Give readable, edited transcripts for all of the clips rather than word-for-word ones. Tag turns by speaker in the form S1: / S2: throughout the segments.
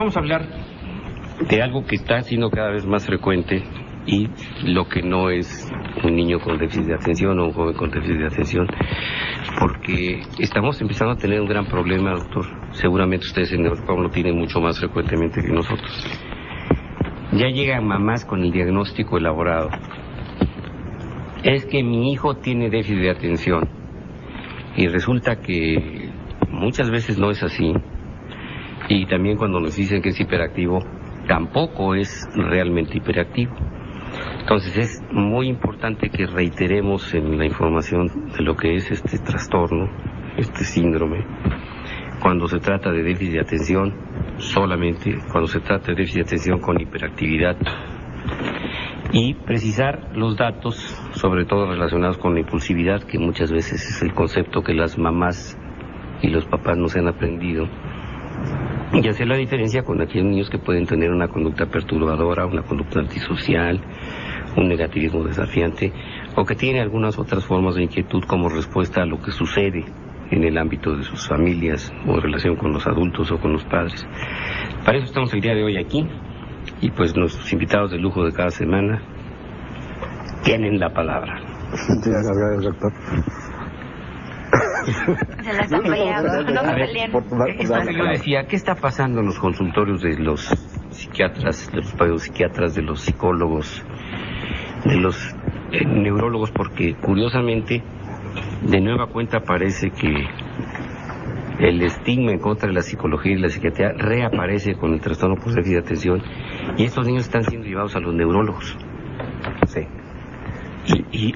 S1: Vamos a hablar de algo que está siendo cada vez más frecuente y lo que no es un niño con déficit de atención o un joven con déficit de atención, porque estamos empezando a tener un gran problema, doctor. Seguramente ustedes en Europa lo tienen mucho más frecuentemente que nosotros. Ya llegan mamás con el diagnóstico elaborado. Es que mi hijo tiene déficit de atención y resulta que muchas veces no es así. Y también cuando nos dicen que es hiperactivo, tampoco es realmente hiperactivo. Entonces es muy importante que reiteremos en la información de lo que es este trastorno, este síndrome, cuando se trata de déficit de atención solamente, cuando se trata de déficit de atención con hiperactividad, y precisar los datos, sobre todo relacionados con la impulsividad, que muchas veces es el concepto que las mamás y los papás no se han aprendido. Y hacer la diferencia con aquellos niños que pueden tener una conducta perturbadora, una conducta antisocial, un negativismo desafiante, o que tienen algunas otras formas de inquietud como respuesta a lo que sucede en el ámbito de sus familias o en relación con los adultos o con los padres. Para eso estamos el día de hoy aquí, y pues nuestros invitados de lujo de cada semana tienen la palabra.
S2: Muchas gracias, doctor.
S3: Se la están peleando, no peleen.
S1: Yo decía, ¿qué está pasando en los consultorios de los psiquiatras, de los pedopsiquiatras, de los psicólogos, de los neurólogos? Porque curiosamente, de nueva cuenta parece que el estigma en contra de la psicología y la psiquiatría reaparece con el trastorno por déficit de atención, y estos niños están siendo llevados a los neurólogos. Sí. Y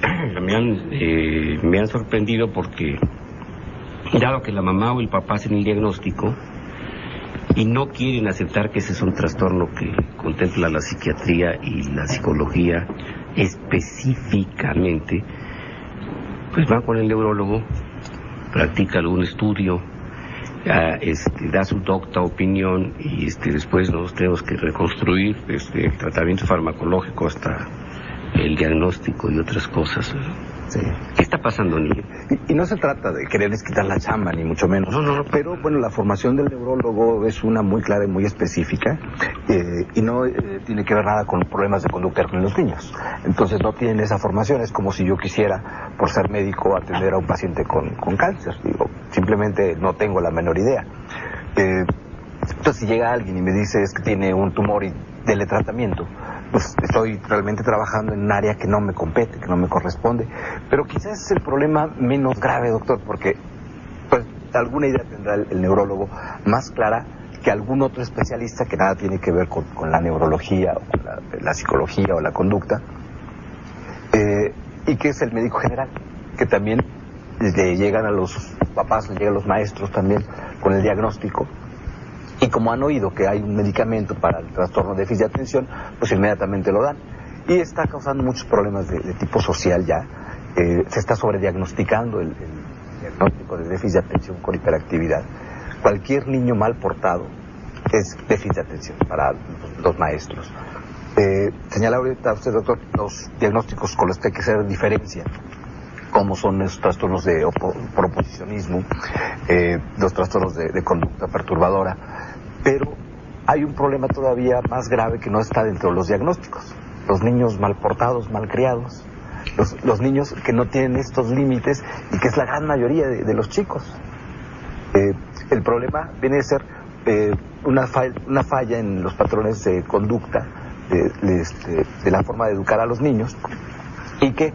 S1: me han sorprendido porque, dado que la mamá o el papá hacen el diagnóstico y no quieren aceptar que ese es un trastorno que contempla la psiquiatría y la psicología específicamente, pues van con el neurólogo, practica algún estudio, da su docta opinión, y después nosotros tenemos que reconstruir el tratamiento farmacológico hasta el diagnóstico y otras cosas.
S2: Sí.
S1: ¿Qué está pasando, niño?
S2: Y no se trata de quererles quitar la chamba, ni mucho menos. No. Pero bueno, la formación del neurólogo es una muy clara y muy específica, y no tiene que ver nada con problemas de conducta con los niños. Entonces no tienen esa formación. Es como si yo quisiera, por ser médico, atender a un paciente con cáncer. Digo, simplemente no tengo la menor idea. Entonces si llega alguien y me dice es que tiene un tumor y dele tratamiento, pues estoy realmente trabajando en un área que no me compete, que no me corresponde. Pero quizás es el problema menos grave, doctor, porque pues alguna idea tendrá el neurólogo más clara que algún otro especialista que nada tiene que ver con la neurología o con la psicología o la conducta, y que es el médico general, que también le llegan a los papás, le llegan a los maestros también con el diagnóstico. Y como han oído que hay un medicamento para el trastorno de déficit de atención, pues inmediatamente lo dan. Y está causando muchos problemas de tipo social ya. Se está sobrediagnosticando el diagnóstico de déficit de atención con hiperactividad. Cualquier niño mal portado es déficit de atención para los maestros. Señala ahorita usted, doctor, los diagnósticos con los que hay que hacer diferencia, como son esos trastornos de proposicionismo, los trastornos de conducta perturbadora. Pero hay un problema todavía más grave que no está dentro de los diagnósticos: los niños mal portados, mal criados, los niños que no tienen estos límites, y que es la gran mayoría de los chicos. El problema viene a ser una falla en los patrones de conducta de la forma de educar a los niños, y que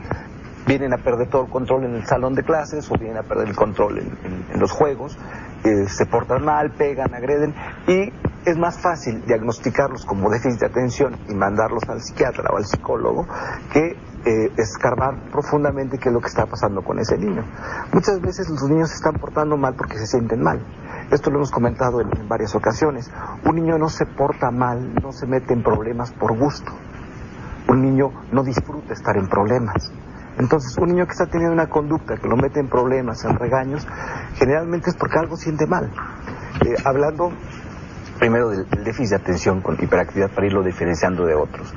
S2: vienen a perder todo el control en el salón de clases, o vienen a perder el control en los juegos, se portan mal, pegan, agreden, y es más fácil diagnosticarlos como déficit de atención y mandarlos al psiquiatra o al psicólogo que escarbar profundamente qué es lo que está pasando con ese niño. Muchas veces los niños se están portando mal porque se sienten mal. Esto lo hemos comentado en varias ocasiones. Un niño no se porta mal, no se mete en problemas por gusto. Un niño no disfruta estar en problemas. Entonces, un niño que está teniendo una conducta que lo mete en problemas, en regaños, generalmente es porque algo siente mal. Hablando primero del déficit de atención con hiperactividad, para irlo diferenciando de otros.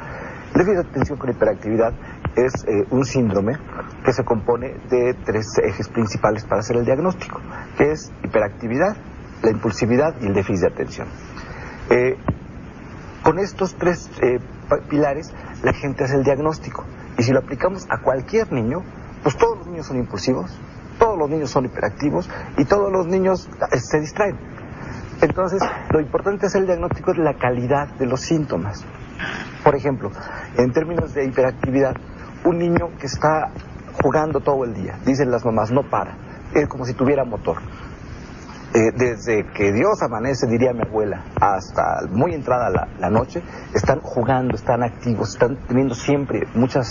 S2: El déficit de atención con hiperactividad es un síndrome que se compone de tres ejes principales para hacer el diagnóstico, que es hiperactividad, la impulsividad y el déficit de atención. Con estos tres pilares, la gente hace el diagnóstico. Y si lo aplicamos a cualquier niño, pues todos los niños son impulsivos, todos los niños son hiperactivos y todos los niños se distraen. Entonces, lo importante es el diagnóstico de la calidad de los síntomas. Por ejemplo, en términos de hiperactividad, un niño que está jugando todo el día, dicen las mamás, no para, es como si tuviera motor. Desde que Dios amanece, diría mi abuela, hasta muy entrada la noche, están jugando, están activos, están teniendo siempre muchas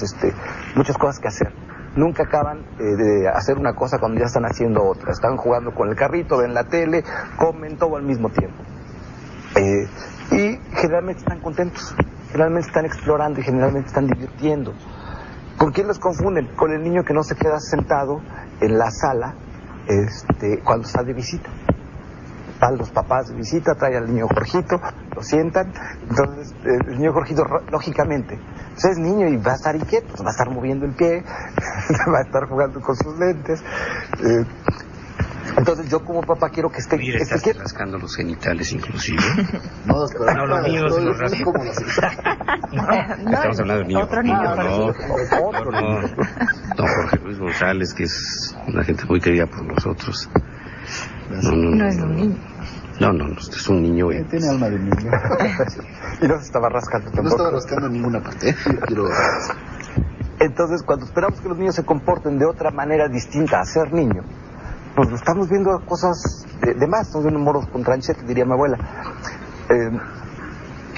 S2: cosas que hacer. Nunca acaban de hacer una cosa cuando ya están haciendo otra. Están jugando con el carrito, ven la tele, comen todo al mismo tiempo. Y generalmente están contentos, generalmente están explorando y generalmente están divirtiendo. ¿Con quién los confunden? Con el niño que no se queda sentado en la sala cuando está de visita. Van los papás de visita, traen al niño Jorgito, lo sientan, entonces el niño Jorgito, lógicamente, pues es niño y va a estar inquieto, va a estar moviendo el pie, va a estar jugando con sus lentes. Entonces yo como papá quiero que esté...
S1: Mira, estás rascando los genitales inclusive.
S4: No, doctor.
S1: No, los míos los rasco. Estamos hablando del niño.
S3: Otro niño.
S1: No, Jorge Luis González, que es una gente muy querida por nosotros.
S3: No es un niño.
S1: No, es un niño.
S4: Tiene alma de niño.
S2: Y no se estaba rascando tampoco.
S4: No estaba rascando en ninguna parte.
S2: Entonces, cuando esperamos que los niños se comporten de otra manera distinta a ser niño, pues estamos viendo cosas de más, estamos viendo moros con tranchete, diría mi abuela.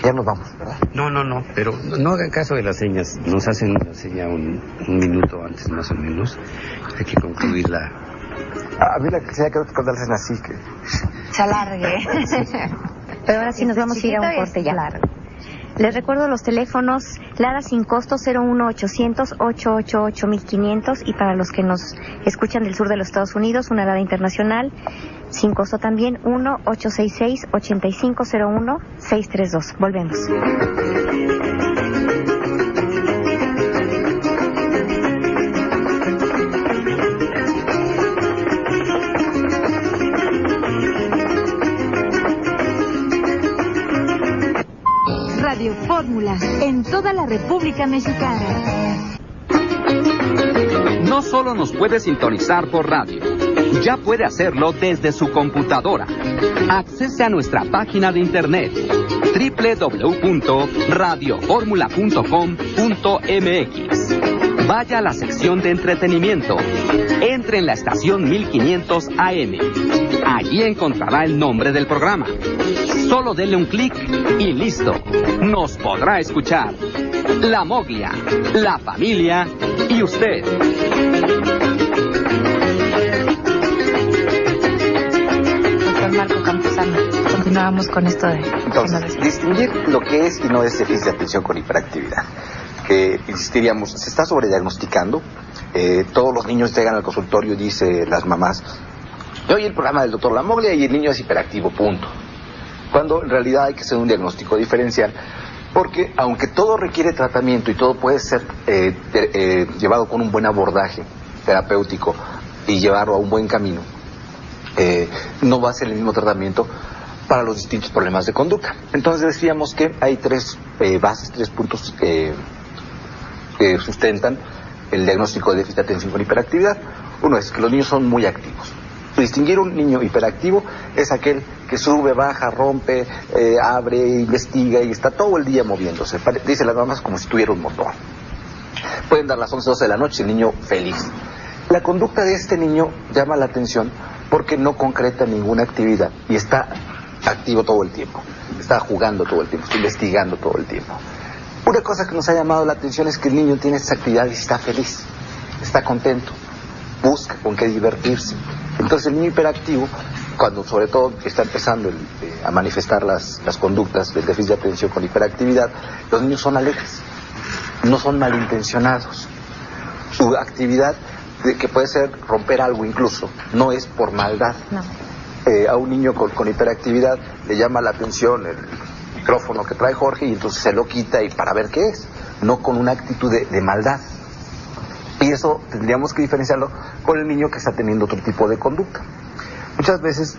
S2: Ya nos vamos, ¿verdad?
S1: No, pero no hagan caso de las señas. Nos hacen una seña un minuto antes, más o menos. Hay que concluir la...
S2: A mí la que se quedó cuando hacen así que...
S3: Se alargue.
S5: Pero ahora sí nos vamos a ir a un corte ya. Largo. Les recuerdo los teléfonos, Lada sin costo 01800-888-1500 y para los que nos escuchan del sur de los Estados Unidos, una Lada internacional, sin costo también, 1-866-8501-632. Volvemos.
S6: Radio Fórmula, en toda la República Mexicana.
S7: No solo nos puede sintonizar por radio, ya puede hacerlo desde su computadora. Accese a nuestra página de internet www.radioformula.com.mx. Vaya a la sección de entretenimiento. Entre en la estación 1500 AM. Allí encontrará el nombre del programa. Solo dele un clic y listo. Nos podrá escuchar. La Moglia, la familia y usted.
S3: Doctor Marco Campuzano, continuamos con esto de...
S2: Entonces, distinguir lo que es y no es déficit de atención con hiperactividad. Que insistiríamos, se está sobrediagnosticando. Todos los niños llegan al consultorio y dice las mamás, yo oí el programa del doctor Lamoglia y el niño es hiperactivo, punto. Cuando en realidad hay que hacer un diagnóstico diferencial, porque aunque todo requiere tratamiento y todo puede ser llevado con un buen abordaje terapéutico y llevarlo a un buen camino, no va a ser el mismo tratamiento para los distintos problemas de conducta. Entonces decíamos que hay tres bases, 3 puntos que sustentan el diagnóstico de déficit de atención con hiperactividad. Uno es que los niños son muy activos. Distinguir un niño hiperactivo es aquel que sube, baja, rompe, abre, investiga y está todo el día moviéndose. Dice las mamás como si tuviera un motor. Pueden dar las 11, 12 de la noche, el niño feliz. La conducta de este niño llama la atención porque no concreta ninguna actividad y está activo todo el tiempo. Está jugando todo el tiempo, está investigando todo el tiempo. Una cosa que nos ha llamado la atención es que el niño tiene esa actividad y está feliz, está contento, busca con qué divertirse. Entonces el niño hiperactivo, cuando sobre todo está empezando a manifestar las conductas del déficit de atención con hiperactividad, los niños son alegres, no son malintencionados. Su actividad, que puede ser romper algo incluso, no es por maldad.
S5: No.
S2: A un niño con hiperactividad le llama la atención el micrófono que trae Jorge y entonces se lo quita y para ver qué es, no con una actitud de maldad. Y eso tendríamos que diferenciarlo con el niño que está teniendo otro tipo de conducta. Muchas veces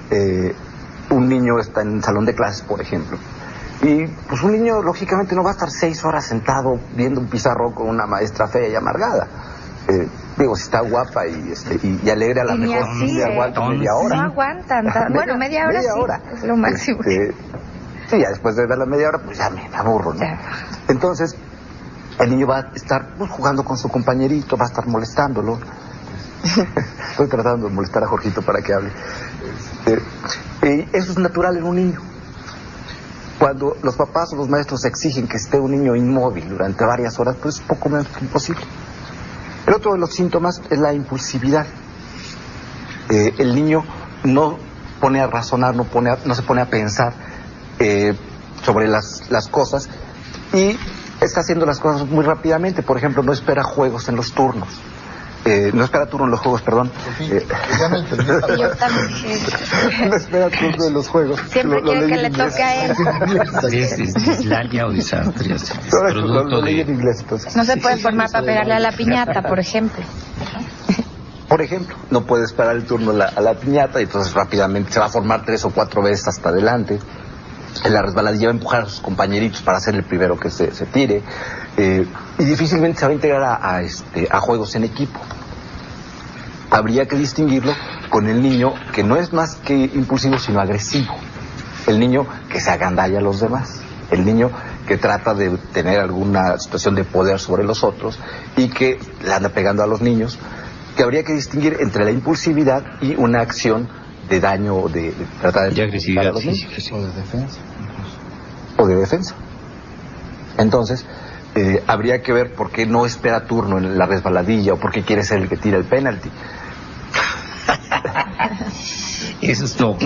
S2: un niño está en un salón de clases, por ejemplo, Y pues un niño lógicamente no va a estar 6 horas sentado viendo un pizarrón con una maestra fea y amargada. Digo, si está guapa y alegre, a la mejor
S5: así,
S2: aguanta media hora.
S5: No aguantan. Bueno, media hora sí, es lo máximo.
S2: Sí, ya después de ver la media hora, pues ya me aburro, ¿no? Entonces, el niño va a estar jugando con su compañerito, va a estar molestándolo. Estoy tratando de molestar a Jorgito para que hable. Eso es natural en un niño. Cuando los papás o los maestros exigen que esté un niño inmóvil durante varias horas, pues es poco menos que imposible. El otro de los síntomas es la impulsividad. El niño no pone a razonar, no se pone a pensar sobre las cosas y está haciendo las cosas muy rápidamente. Por ejemplo, no espera juegos en los turnos. No espera turno en los juegos, perdón.
S5: Yo también.
S2: No espera turno en los juegos.
S5: Siempre quiere que le toque a él.
S1: Es dislalia o desastre.
S2: Lo leí en inglés, entonces.
S5: No se puede formar para pegarle a la piñata, por ejemplo.
S2: Por ejemplo, no puede esperar el turno a la piñata y entonces rápidamente se va a formar 3 o 4 veces hasta adelante. En la resbaladilla va a empujar a sus compañeritos para ser el primero que se tire. Y difícilmente se va a integrar a juegos en equipo. Habría que distinguirlo con el niño que no es más que impulsivo, sino agresivo. El niño que se agandalla a los demás. El niño que trata de tener alguna situación de poder sobre los otros y que le anda pegando a los niños. Que habría que distinguir entre la impulsividad y una acción de daño o de tratar de
S1: agresividad
S2: a los niños.
S4: O de defensa.
S2: O de defensa. Entonces, habría que ver por qué no espera turno en la resbaladilla o por qué quiere ser el que tira el penalti.
S1: Eso es todo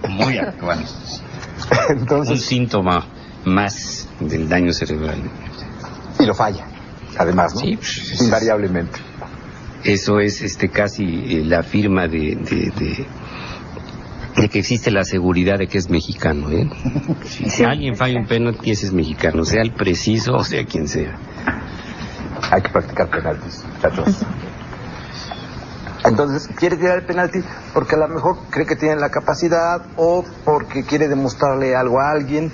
S1: muy actual.
S2: Entonces,
S1: un síntoma más del daño cerebral.
S2: Y lo falla, además, ¿no?
S1: Sí, pues,
S2: invariablemente.
S1: Eso es casi la firma de que existe la seguridad de que es mexicano, ¿eh? Si alguien falla un penalti, ese es mexicano, sea el preciso o sea quien sea.
S2: Hay que practicar penaltis, muchachos. Entonces, quiere tirar el penalti porque a lo mejor cree que tiene la capacidad o porque quiere demostrarle algo a alguien,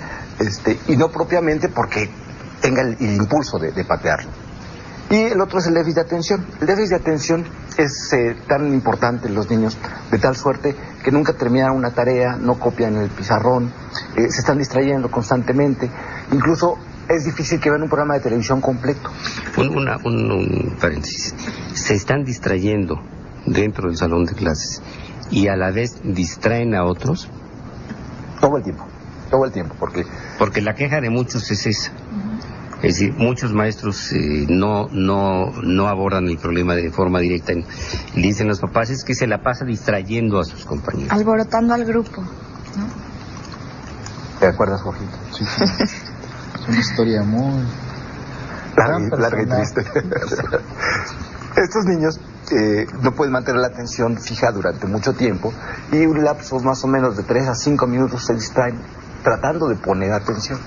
S2: y no propiamente porque tenga el impulso de patearlo. Y el otro es el déficit de atención. El déficit de atención es tan importante en los niños, de tal suerte que nunca terminan una tarea, no copian el pizarrón, se están distrayendo constantemente. Incluso es difícil que vean un programa de televisión completo.
S1: Un paréntesis. Se están distrayendo dentro del salón de clases y a la vez distraen a otros.
S2: Todo el tiempo,
S1: porque la queja de muchos es esa. Es decir, muchos maestros no abordan el problema de forma directa. Le dicen los papás, es que se la pasa distrayendo a sus compañeros.
S5: Alborotando al grupo, ¿no?
S2: ¿Te acuerdas, Jorgito?
S4: Sí. Es una historia muy
S2: larga y triste. Estos niños no pueden mantener la atención fija durante mucho tiempo y un lapso más o menos de 3 a 5 minutos se distraen tratando de poner atención.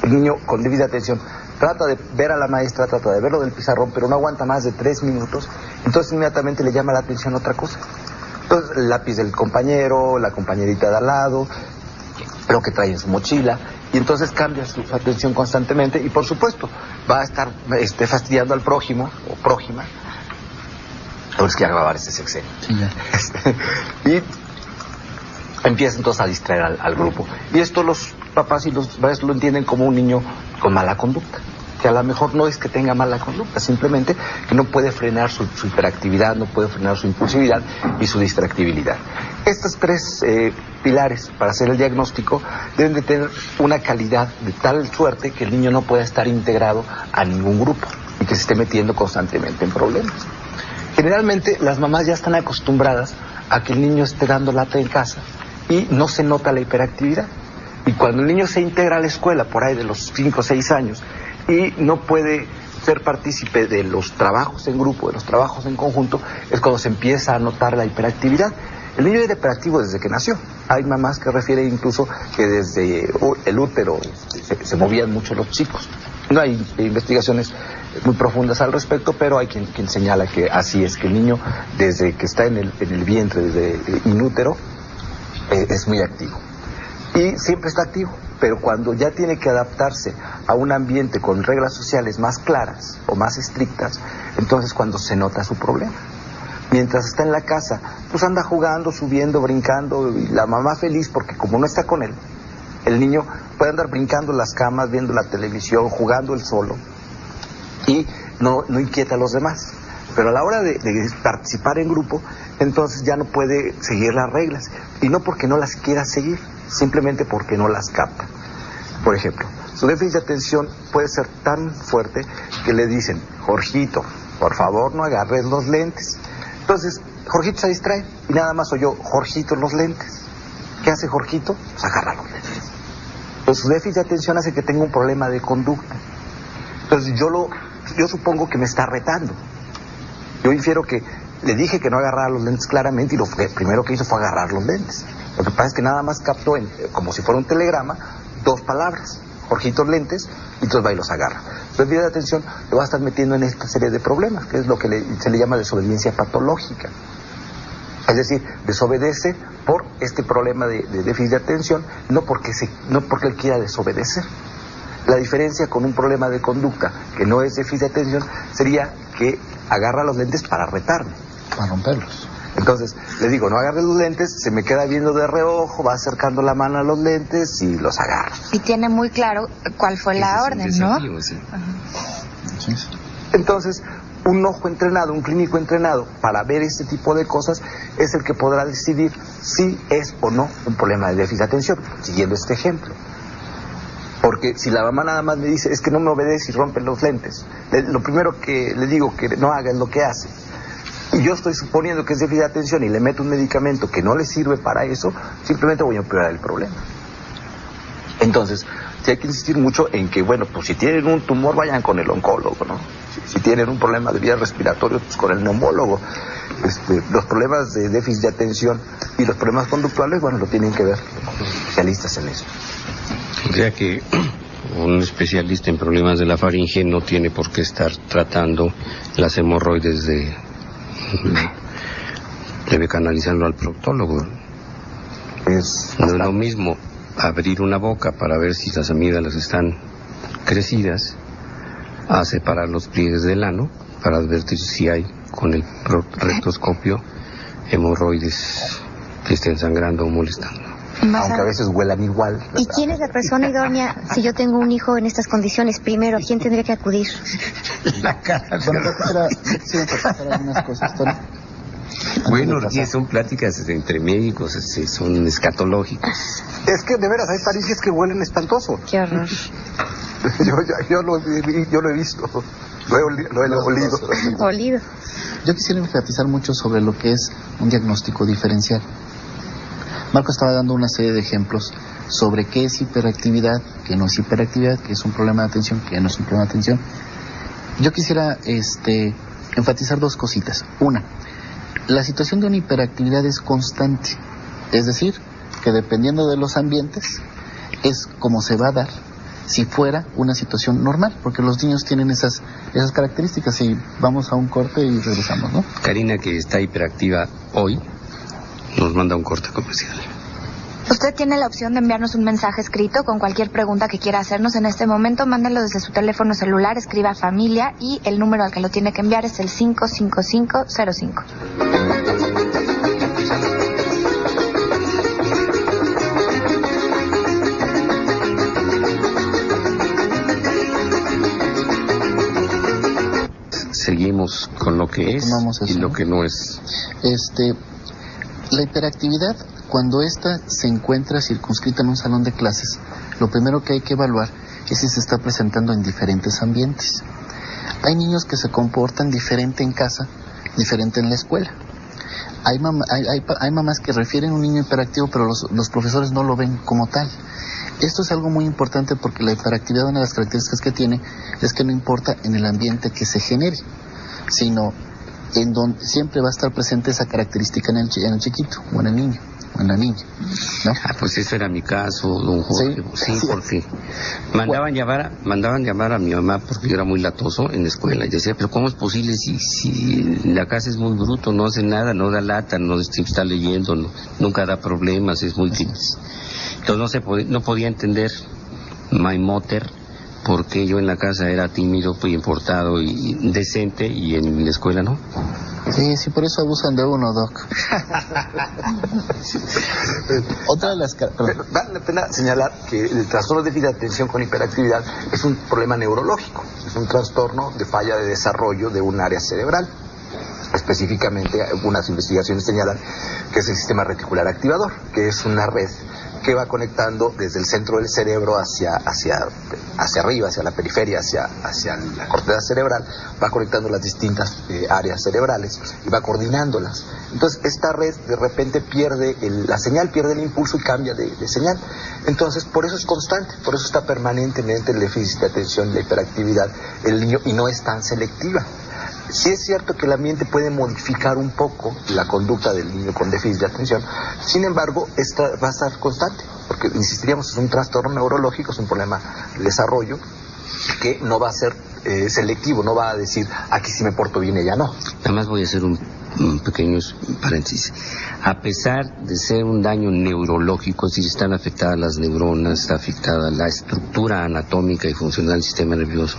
S2: El niño con déficit de atención trata de ver a la maestra, trata de verlo del pizarrón, pero no aguanta más de 3 minutos, entonces inmediatamente le llama la atención otra cosa. Entonces el lápiz del compañero, la compañerita de al lado, lo que trae en su mochila, y entonces cambia su atención constantemente y por supuesto va a estar fastidiando al prójimo o prójima. Ahora es que grabar este sexenio.
S4: Sí, ya.
S2: Y empieza entonces a distraer al grupo. Y esto los papás y los maestros lo entienden como un niño con mala conducta, que a lo mejor no es que tenga mala conducta, simplemente que no puede frenar su hiperactividad, no puede frenar su impulsividad y su distractibilidad. Estos 3 pilares para hacer el diagnóstico deben de tener una calidad de tal suerte que el niño no pueda estar integrado a ningún grupo y que se esté metiendo constantemente en problemas. Generalmente las mamás ya están acostumbradas a que el niño esté dando lata en casa y no se nota la hiperactividad. Y cuando el niño se integra a la escuela por ahí de los 5 o 6 años y no puede ser partícipe de los trabajos en grupo, de los trabajos en conjunto, es cuando se empieza a notar la hiperactividad. El niño era hiperactivo desde que nació. Hay mamás que refieren incluso que desde el útero se movían mucho los chicos. No hay investigaciones muy profundas al respecto, pero hay quien señala que así es, que el niño desde que está en el vientre, desde inútero, es muy activo. Y siempre está activo. pero cuando ya tiene que adaptarse a un ambiente con reglas sociales más claras o más estrictas, entonces cuando se nota su problema. Mientras está en la casa, pues anda jugando, subiendo, brincando, y la mamá feliz porque como no está con él, el niño puede andar brincando en las camas, viendo la televisión, jugando él solo, y no inquieta a los demás. Pero a la hora de participar en grupo, entonces ya no puede seguir las reglas. Y no porque no las quiera seguir, simplemente porque no las capta. Por ejemplo, su déficit de atención puede ser tan fuerte que le dicen, Jorgito, por favor no agarres los lentes. Entonces, Jorgito se distrae y nada más oyó, Jorgito, los lentes. ¿Qué hace Jorgito? Pues agarra los lentes. Entonces, su déficit de atención hace que tenga un problema de conducta. Entonces, yo supongo que me está retando. Yo infiero que le dije que no agarrara los lentes claramente y lo primero que hizo fue agarrar los lentes. Lo que pasa es que nada más captó, como si fuera un telegrama, 2 palabras. Jorgito, lentes, y entonces va y los agarra. Su déficit de atención lo va a estar metiendo en esta serie de problemas, que es lo que se le llama desobediencia patológica. Es decir, desobedece por este problema de déficit de atención, no porque él quiera desobedecer. La diferencia con un problema de conducta que no es déficit de atención sería que agarra los lentes para retarme.
S4: Para romperlos.
S2: Entonces, le digo, no agarre los lentes, se me queda viendo de reojo, va acercando la mano a los lentes y los agarra.
S3: Y tiene muy claro cuál fue la orden,
S1: desafío,
S3: ¿no?
S1: Sí.
S4: Sí.
S2: Entonces, un ojo entrenado, un clínico entrenado para ver este tipo de cosas es el que podrá decidir si es o no un problema de déficit de atención, siguiendo este ejemplo. Porque si la mamá nada más me dice, es que no me obedece y rompe los lentes, lo primero que le digo que no haga es lo que hace. Y yo estoy suponiendo que es déficit de atención y le meto un medicamento que no le sirve para eso, simplemente voy a empeorar el problema. Entonces, sí hay que insistir mucho en que, bueno, pues si tienen un tumor, vayan con el oncólogo, ¿no? Si tienen un problema de vías respiratorias, pues con el neumólogo. Los problemas de déficit de atención y los problemas conductuales, bueno, lo tienen que ver los especialistas en eso.
S1: O sea que un especialista en problemas de la faringe no tiene por qué estar tratando las hemorroides debe canalizarlo al proctólogo. No es lo mismo abrir una boca para ver si las amígdalas están crecidas a separar los pliegues del ano para advertir si hay con el rectoscopio hemorroides que estén sangrando o molestando.
S2: Aunque a veces huelan igual.
S5: ¿Y quién es la persona idónea si yo tengo un hijo en estas condiciones? Primero, ¿a quién tendría que acudir?
S4: La cara. Bueno, yo quisiera pasar algunas cosas, Tony.
S1: Bueno, son pláticas entre médicos, son escatológicas.
S2: Es que de veras hay faringes que huelen espantoso.
S5: Qué horror.
S2: Yo lo he visto, lo he olido.
S5: Olido.
S4: Yo quisiera enfatizar mucho sobre lo que es un diagnóstico diferencial. Marco estaba dando una serie de ejemplos sobre qué es hiperactividad, qué no es hiperactividad, qué es un problema de atención, qué no es un problema de atención. Yo quisiera enfatizar 2 cositas. Una, la situación de una hiperactividad es constante, es decir, que dependiendo de los ambientes es como se va a dar si fuera una situación normal, porque los niños tienen esas características. Y vamos a un corte y regresamos, ¿no?
S1: Karina, que está hiperactiva hoy, nos manda un corte comercial.
S3: Usted tiene la opción de enviarnos un mensaje escrito con cualquier pregunta que quiera hacernos en este momento. Mándelo desde su teléfono celular, escriba familia y el número al que lo tiene que enviar es el 55505.
S1: Seguimos con lo que es y lo que no es.
S4: La hiperactividad, cuando ésta se encuentra circunscrita en un salón de clases, lo primero que hay que evaluar es si se está presentando en diferentes ambientes. Hay niños que se comportan diferente en casa, diferente en la escuela. Hay mamás que refieren a un niño hiperactivo, pero los profesores no lo ven como tal. Esto es algo muy importante porque la hiperactividad, una de las características que tiene, es que no importa en el ambiente que se genere, sino en donde siempre va a estar presente esa característica en el chiquito, o en el niño, o en la niña, ¿no?
S1: Pues eso era mi caso, don Jorge. Sí, porque mandaban llamar a mi mamá porque yo era muy latoso en la escuela. Y decía, pero ¿cómo es posible si la casa es muy bruto, no hace nada, no da lata, no está leyendo, nunca da problemas, es muy... Entonces no podía entender my mother por qué yo en la casa era tímido, pues importado y decente, y en la escuela no.
S4: Sí, por eso abusan de uno, Doc. Otra de las...
S2: Vale la pena señalar que el trastorno de déficit de atención con hiperactividad es un problema neurológico, es un trastorno de falla de desarrollo de un área cerebral. Específicamente, algunas investigaciones señalan que es el sistema reticular activador, que es una red que va conectando desde el centro del cerebro hacia arriba, hacia la periferia, hacia la corteza cerebral, va conectando las distintas áreas cerebrales y va coordinándolas. Entonces, esta red de repente pierde la señal, pierde el impulso y cambia de señal. Entonces, por eso es constante, por eso está permanentemente el déficit de atención y la hiperactividad el niño, y no es tan selectiva. Sí es cierto que el ambiente puede modificar un poco la conducta del niño con déficit de atención, sin embargo, esta va a estar constante, porque insistiríamos, es un trastorno neurológico, es un problema de desarrollo que no va a ser selectivo, no va a decir, aquí sí me porto bien y allá no.
S1: Nada más voy a hacer un pequeño paréntesis. A pesar de ser un daño neurológico, es decir, están afectadas las neuronas, está afectada la estructura anatómica y funcional del sistema nervioso,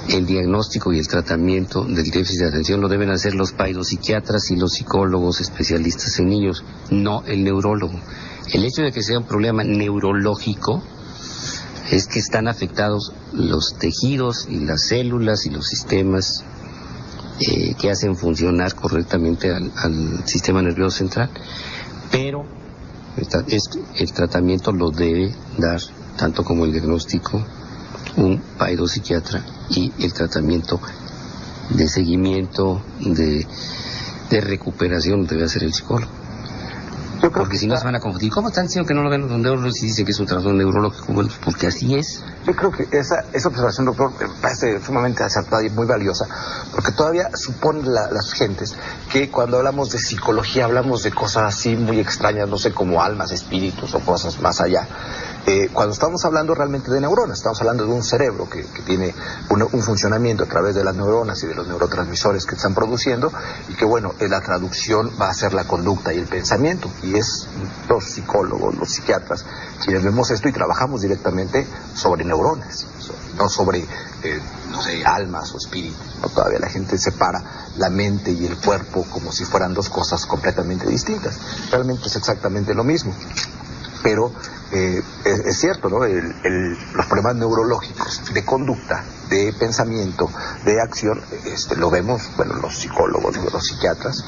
S1: el diagnóstico y el tratamiento del déficit de atención lo deben hacer los psiquiatras y los psicólogos especialistas en niños, no el neurólogo. El hecho de que sea un problema neurológico es que están afectados los tejidos y las células y los sistemas que hacen funcionar correctamente al sistema nervioso central, pero el tratamiento lo debe dar, tanto como el diagnóstico, un psiquiatra, y el tratamiento de seguimiento, de recuperación, debe hacer el psicólogo. Porque si no se van a confundir. ¿Cómo están diciendo que no lo ven los neurólogos y dicen que es un trastorno neurológico? Bueno, porque así es.
S2: Yo creo que esa observación, doctor, me parece sumamente acertada y muy valiosa, porque todavía suponen las gentes que cuando hablamos de psicología hablamos de cosas así muy extrañas, no sé, como almas, espíritus o cosas más allá. Cuando estamos hablando realmente de neuronas, estamos hablando de un cerebro que tiene un funcionamiento a través de las neuronas y de los neurotransmisores que están produciendo, y que bueno, la traducción va a ser la conducta y el pensamiento, y es los psicólogos, los psiquiatras quienes vemos esto y trabajamos directamente sobre neuronas, no sobre no sé, almas o espíritus, ¿no? Todavía la gente separa la mente y el cuerpo como si fueran dos cosas completamente distintas. Realmente es exactamente lo mismo. Pero es cierto, ¿no? Los problemas neurológicos de conducta, de pensamiento, de acción, lo vemos, bueno, los psicólogos, los psiquiatras.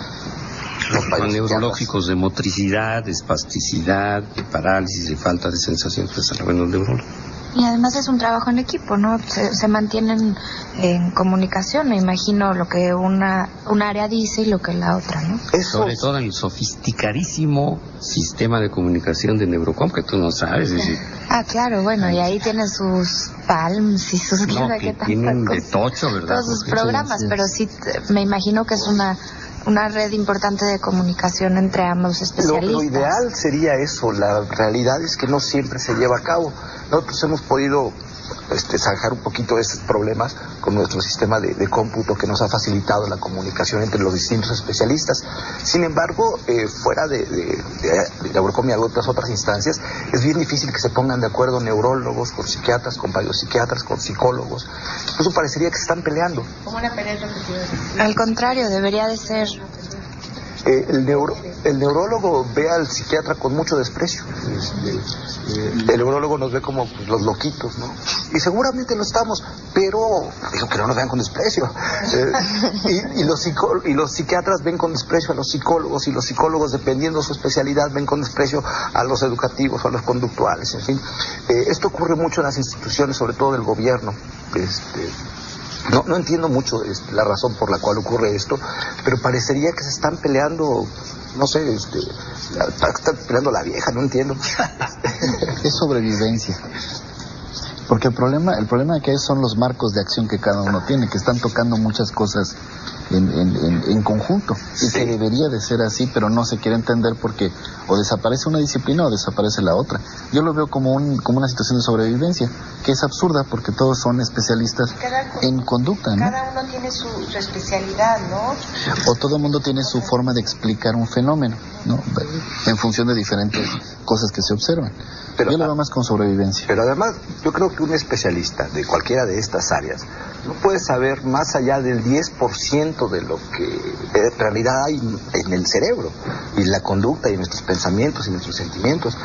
S1: Los neurológicos de motricidad, de espasticidad, de parálisis, de falta de sensación, pues se ven los neurólogos.
S3: Y además es un trabajo en equipo, ¿no? Se mantienen en comunicación, me imagino lo que una área dice y lo que la otra, ¿no?
S1: Sobre todo en el sofisticadísimo sistema de comunicación de Neurocom, que tú no sabes. Decir.
S3: Claro, bueno, y ahí tienen sus Palms y sus...
S1: No, que tienen de tocho, ¿verdad?
S3: Todos sus programas, sí. Pero sí, me imagino que es una red importante de comunicación entre ambos especialistas.
S2: Lo ideal sería eso, la realidad es que no siempre se lleva a cabo. Nosotros hemos podido zanjar un poquito esos problemas con nuestro sistema de cómputo que nos ha facilitado la comunicación entre los distintos especialistas. Sin embargo, fuera de Neurocom y otras instancias, es bien difícil que se pongan de acuerdo neurólogos con psiquiatras, con psiquiatras, con psicólogos. Incluso parecería que se están peleando.
S3: ¿Cómo una pelea repetida? Al contrario, debería de ser...
S2: El neurólogo ve al psiquiatra con mucho desprecio. El neurólogo nos ve como los loquitos, ¿no? Y seguramente lo estamos, pero digo que no nos vean con desprecio. Y los psiquiatras ven con desprecio a los psicólogos, y los psicólogos, dependiendo de su especialidad, ven con desprecio a los educativos o a los conductuales. En fin, esto ocurre mucho en las instituciones, sobre todo del gobierno. No entiendo mucho la razón por la cual ocurre esto, pero parecería que se están peleando, no sé, están peleando la vieja, no entiendo.
S4: Es sobrevivencia. Porque el problema que hay son los marcos de acción que cada uno tiene, que están tocando muchas cosas en conjunto, y que debería de ser así, pero no se quiere entender porque o desaparece una disciplina o desaparece la otra. Yo lo veo como una situación de sobrevivencia, que es absurda porque todos son especialistas en conducta, ¿no?
S3: Cada uno tiene su especialidad, ¿no?
S4: O todo el mundo tiene su forma de explicar un fenómeno, ¿no? En función de diferentes cosas que se observan. Yo lo veo más con sobrevivencia.
S2: Pero además, yo creo que un especialista de cualquiera de estas áreas no puede saber más allá del 10% de lo que en realidad hay en el cerebro, y la conducta, y nuestros pensamientos, y nuestros sentimientos.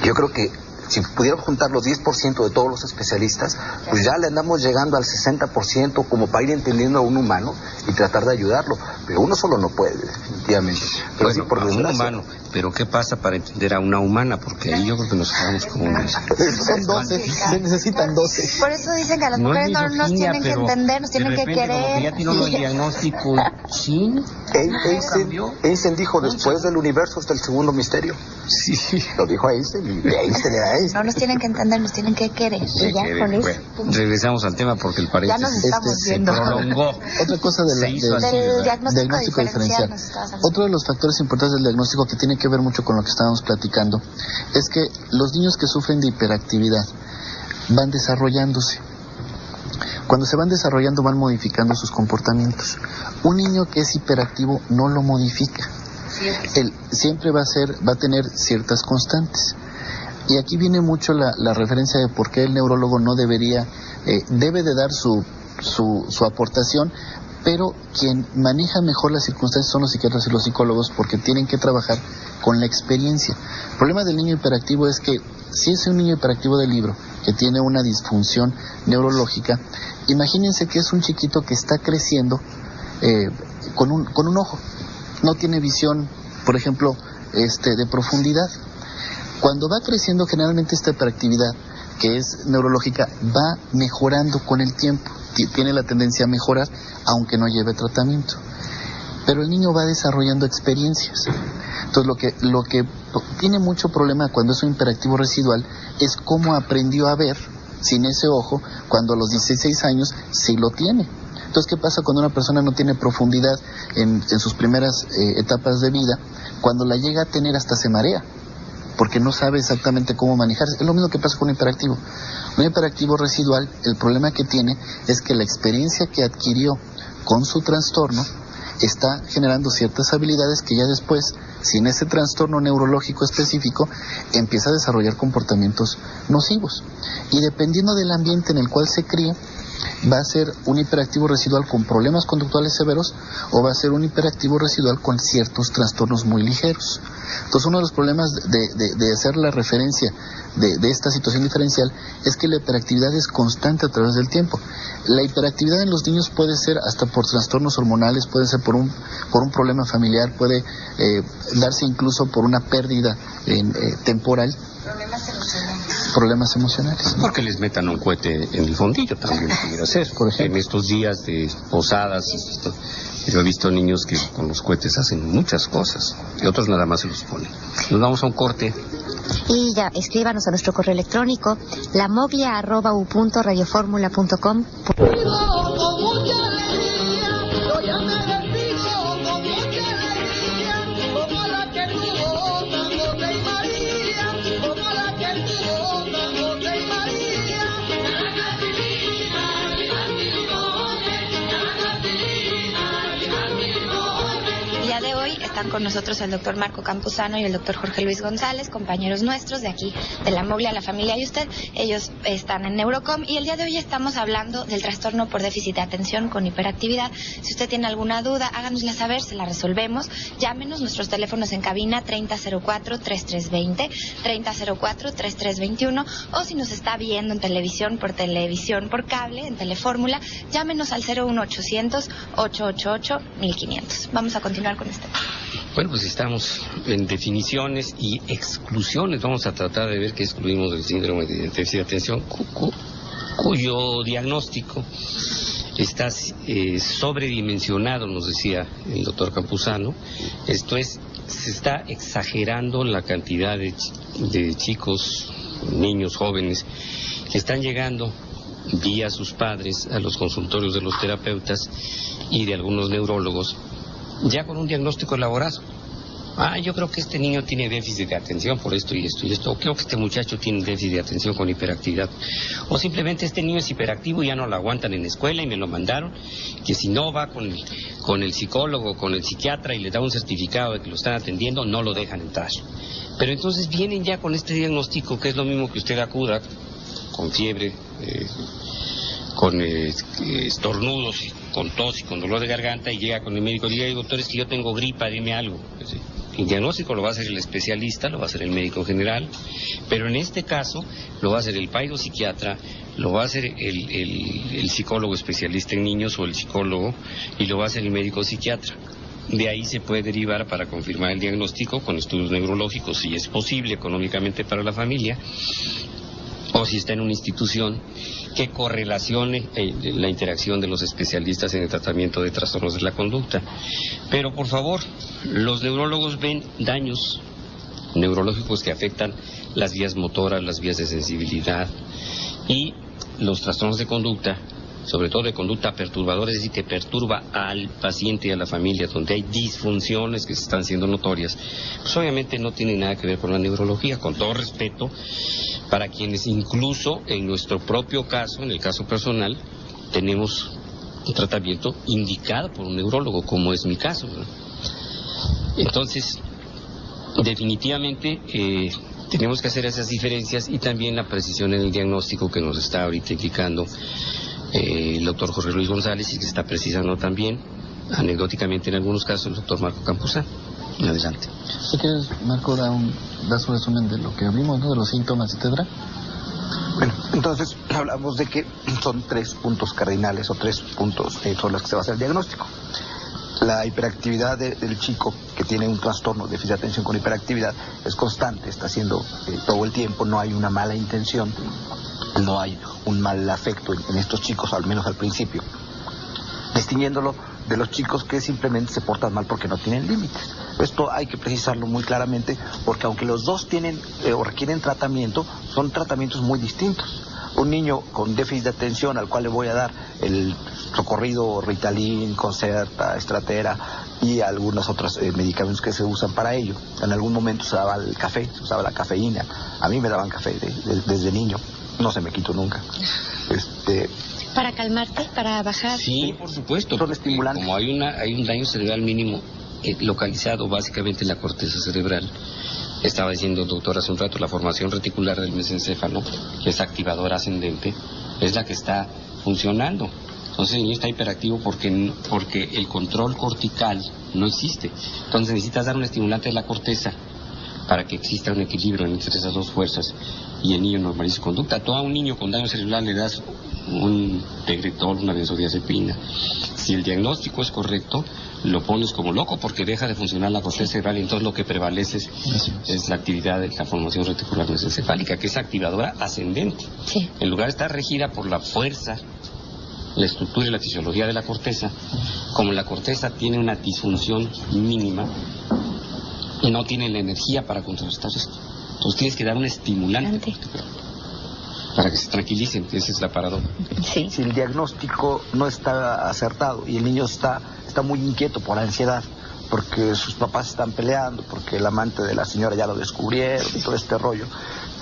S2: Yo creo que si pudiéramos juntar los 10% de todos los especialistas, pues ya le andamos llegando al 60% como para ir entendiendo a un humano y tratar de ayudarlo. Pero uno solo no puede, definitivamente. Pero
S1: bueno,
S2: por
S1: un humano. Pero ¿qué pasa para entender a una humana? Porque ahí yo creo que nos quedamos como
S4: son 12, se necesitan 12.
S3: Por eso dicen que a las mujeres no nos tienen que entender, nos tienen que querer.
S1: Ya tiene el diagnóstico, ¿sí?
S2: Einstein dijo, después del universo está el segundo misterio.
S1: Sí.
S2: Lo dijo Einstein, y Einstein era Einstein.
S3: No nos tienen que entender, nos tienen que querer. Y ya con eso.
S1: Bueno, regresamos al tema porque el paréntesis
S3: ya nos estamos viendo.
S1: se prolongó.
S4: Otra cosa del diagnóstico diferencial. Otro de los factores importantes del diagnóstico, que tiene que ver mucho con lo que estábamos platicando, es que los niños que sufren de hiperactividad van desarrollándose. Cuando se van desarrollando, van modificando sus comportamientos. Un niño que es hiperactivo no lo modifica. Él siempre va a tener ciertas constantes. Y aquí viene mucho la referencia de por qué el neurólogo no debe de dar su aportación, pero quien maneja mejor las circunstancias son los psiquiatras y los psicólogos, porque tienen que trabajar con la experiencia. El problema del niño hiperactivo es que si es un niño hiperactivo del libro que tiene una disfunción neurológica, imagínense que es un chiquito que está creciendo con un ojo, no tiene visión, por ejemplo, de profundidad. Cuando va creciendo, generalmente esta hiperactividad, que es neurológica, va mejorando con el tiempo, tiene la tendencia a mejorar, aunque no lleve tratamiento. Pero el niño va desarrollando experiencias. Entonces, lo que tiene mucho problema cuando es un hiperactivo residual es cómo aprendió a ver sin ese ojo, cuando a los 16 años sí lo tiene. Entonces, ¿qué pasa cuando una persona no tiene profundidad en sus primeras etapas de vida? Cuando la llega a tener, hasta se marea, porque no sabe exactamente cómo manejarse. Es lo mismo que pasa con un hiperactivo. Un hiperactivo residual, el problema que tiene es que la experiencia que adquirió con su trastorno está generando ciertas habilidades que ya después, sin ese trastorno neurológico específico, empieza a desarrollar comportamientos nocivos. Y dependiendo del ambiente en el cual se críe, va a ser un hiperactivo residual con problemas conductuales severos, o va a ser un hiperactivo residual con ciertos trastornos muy ligeros. Entonces, uno de los problemas de hacer la referencia de esta situación diferencial es que la hiperactividad es constante a través del tiempo. La hiperactividad en los niños puede ser hasta por trastornos hormonales, puede ser por un problema familiar, puede darse incluso por una pérdida temporal. Problemas emocionales.
S1: Porque les metan un cohete en el fondillo también pudiera ser. Por ejemplo, en estos días de posadas, yo he visto niños que con los cohetes hacen muchas cosas y otros nada más se los ponen. Nos vamos a un corte.
S5: Y ya, escríbanos a nuestro correo electrónico, lamoglia@u.radioformula.com.
S3: Están con nosotros el doctor Marco Campuzano y el doctor Jorge Luis González, compañeros nuestros de aquí, de la Moglia, la familia y usted. Ellos están en Neurocom y el día de hoy estamos hablando del trastorno por déficit de atención con hiperactividad. Si usted tiene alguna duda, háganosla saber, se la resolvemos. Llámenos, nuestros teléfonos en cabina 3004-3320, 3004-3321, o si nos está viendo en televisión por cable, en Telefórmula, llámenos al 01800-888-1500. Vamos a continuar con este tema.
S1: Bueno, pues estamos en definiciones y exclusiones. Vamos a tratar de ver qué excluimos del síndrome de déficit de atención, cuyo diagnóstico está sobredimensionado, nos decía el doctor Campuzano. Esto es, se está exagerando la cantidad de chicos, niños, jóvenes que están llegando vía sus padres a los consultorios de los terapeutas y de algunos neurólogos, ya con un diagnóstico elaborado. Yo creo que este niño tiene déficit de atención por esto y esto y esto. O creo que este muchacho tiene déficit de atención con hiperactividad. O simplemente este niño es hiperactivo y ya no lo aguantan en la escuela y me lo mandaron. Que si no va con el psicólogo, con el psiquiatra y le da un certificado de que lo están atendiendo, no lo dejan entrar. Pero entonces vienen ya con este diagnóstico, que es lo mismo que usted acuda con fiebre, con estornudos, con tos y con dolor de garganta, y llega con el médico y dice: doctor, es que yo tengo gripa, dime algo. El diagnóstico lo va a hacer el especialista, lo va a hacer el médico general, pero en este caso lo va a hacer el psiquiatra, lo va a hacer el psicólogo especialista en niños o el psicólogo, y lo va a hacer el médico psiquiatra. De ahí se puede derivar para confirmar el diagnóstico con estudios neurológicos, si es posible económicamente para la familia, o si está en una institución que correlacione la interacción de los especialistas en el tratamiento de trastornos de la conducta. Pero por favor, los neurólogos ven daños neurológicos que afectan las vías motoras, las vías de sensibilidad, y los trastornos de conducta, sobre todo de conducta perturbadora, es decir, que perturba al paciente y a la familia, donde hay disfunciones que se están siendo notorias, pues obviamente no tiene nada que ver con la neurología, con todo respeto para quienes incluso en nuestro propio caso, en el caso personal, tenemos un tratamiento indicado por un neurólogo, como es mi caso, ¿no? Entonces, definitivamente tenemos que hacer esas diferencias, y también la precisión en el diagnóstico que nos está ahorita indicando el doctor Jorge Luis González, y que se está precisando también, anecdóticamente en algunos casos, el doctor Marco Campuzano. Adelante.
S4: Si quieres, Marco, da un resumen de lo que vimos, ¿no?, de los síntomas, etcétera.
S2: Bueno, entonces hablamos de que son 3 puntos cardinales, o 3 puntos son los que se va a hacer el diagnóstico. La hiperactividad del chico, que tiene un trastorno de déficit de atención con hiperactividad, es constante, está haciendo todo el tiempo, no hay una mala intención, no hay un mal afecto en estos chicos, al menos al principio, distinguiéndolo de los chicos que simplemente se portan mal porque no tienen límites. Esto hay que precisarlo muy claramente, porque aunque los dos tienen o requieren tratamiento, son tratamientos muy distintos. Un niño con déficit de atención, al cual le voy a dar el socorrido Ritalin, Concerta, Estratera y algunos otros medicamentos que se usan para ello. En algún momento se daba el café, se usaba la cafeína. A mí me daban café desde niño, no se me quitó nunca.
S5: ¿Para calmarte? ¿Para bajar?
S1: Sí, por supuesto.
S2: Son estimulantes.
S1: Como hay un daño cerebral mínimo localizado básicamente en la corteza cerebral. Estaba diciendo el doctor hace un rato, la formación reticular del mesencéfalo, que es activadora ascendente, es la que está funcionando. Entonces el niño está hiperactivo porque el control cortical no existe. Entonces necesitas dar un estimulante de la corteza para que exista un equilibrio entre esas dos fuerzas y el niño normalice su conducta. A todo un niño con daño cerebral le das un Tegretol, una benzodiazepina. Si el diagnóstico es correcto, lo pones como loco porque deja de funcionar la corteza cerebral, y entonces lo que prevalece es la actividad de la formación reticular mesencefálica, que es activadora ascendente.
S5: Sí.
S1: En lugar de estar regida por la fuerza, la estructura y la fisiología de la corteza, como la corteza tiene una disfunción mínima, no tiene la energía para contrarrestar esto. Entonces tienes que dar un estimulante para que se tranquilicen, esa es la paradoja.
S5: Sí.
S2: Si el diagnóstico no está acertado y el niño está muy inquieto por ansiedad, porque sus papás están peleando, porque el amante de la señora ya lo descubrieron y todo este rollo.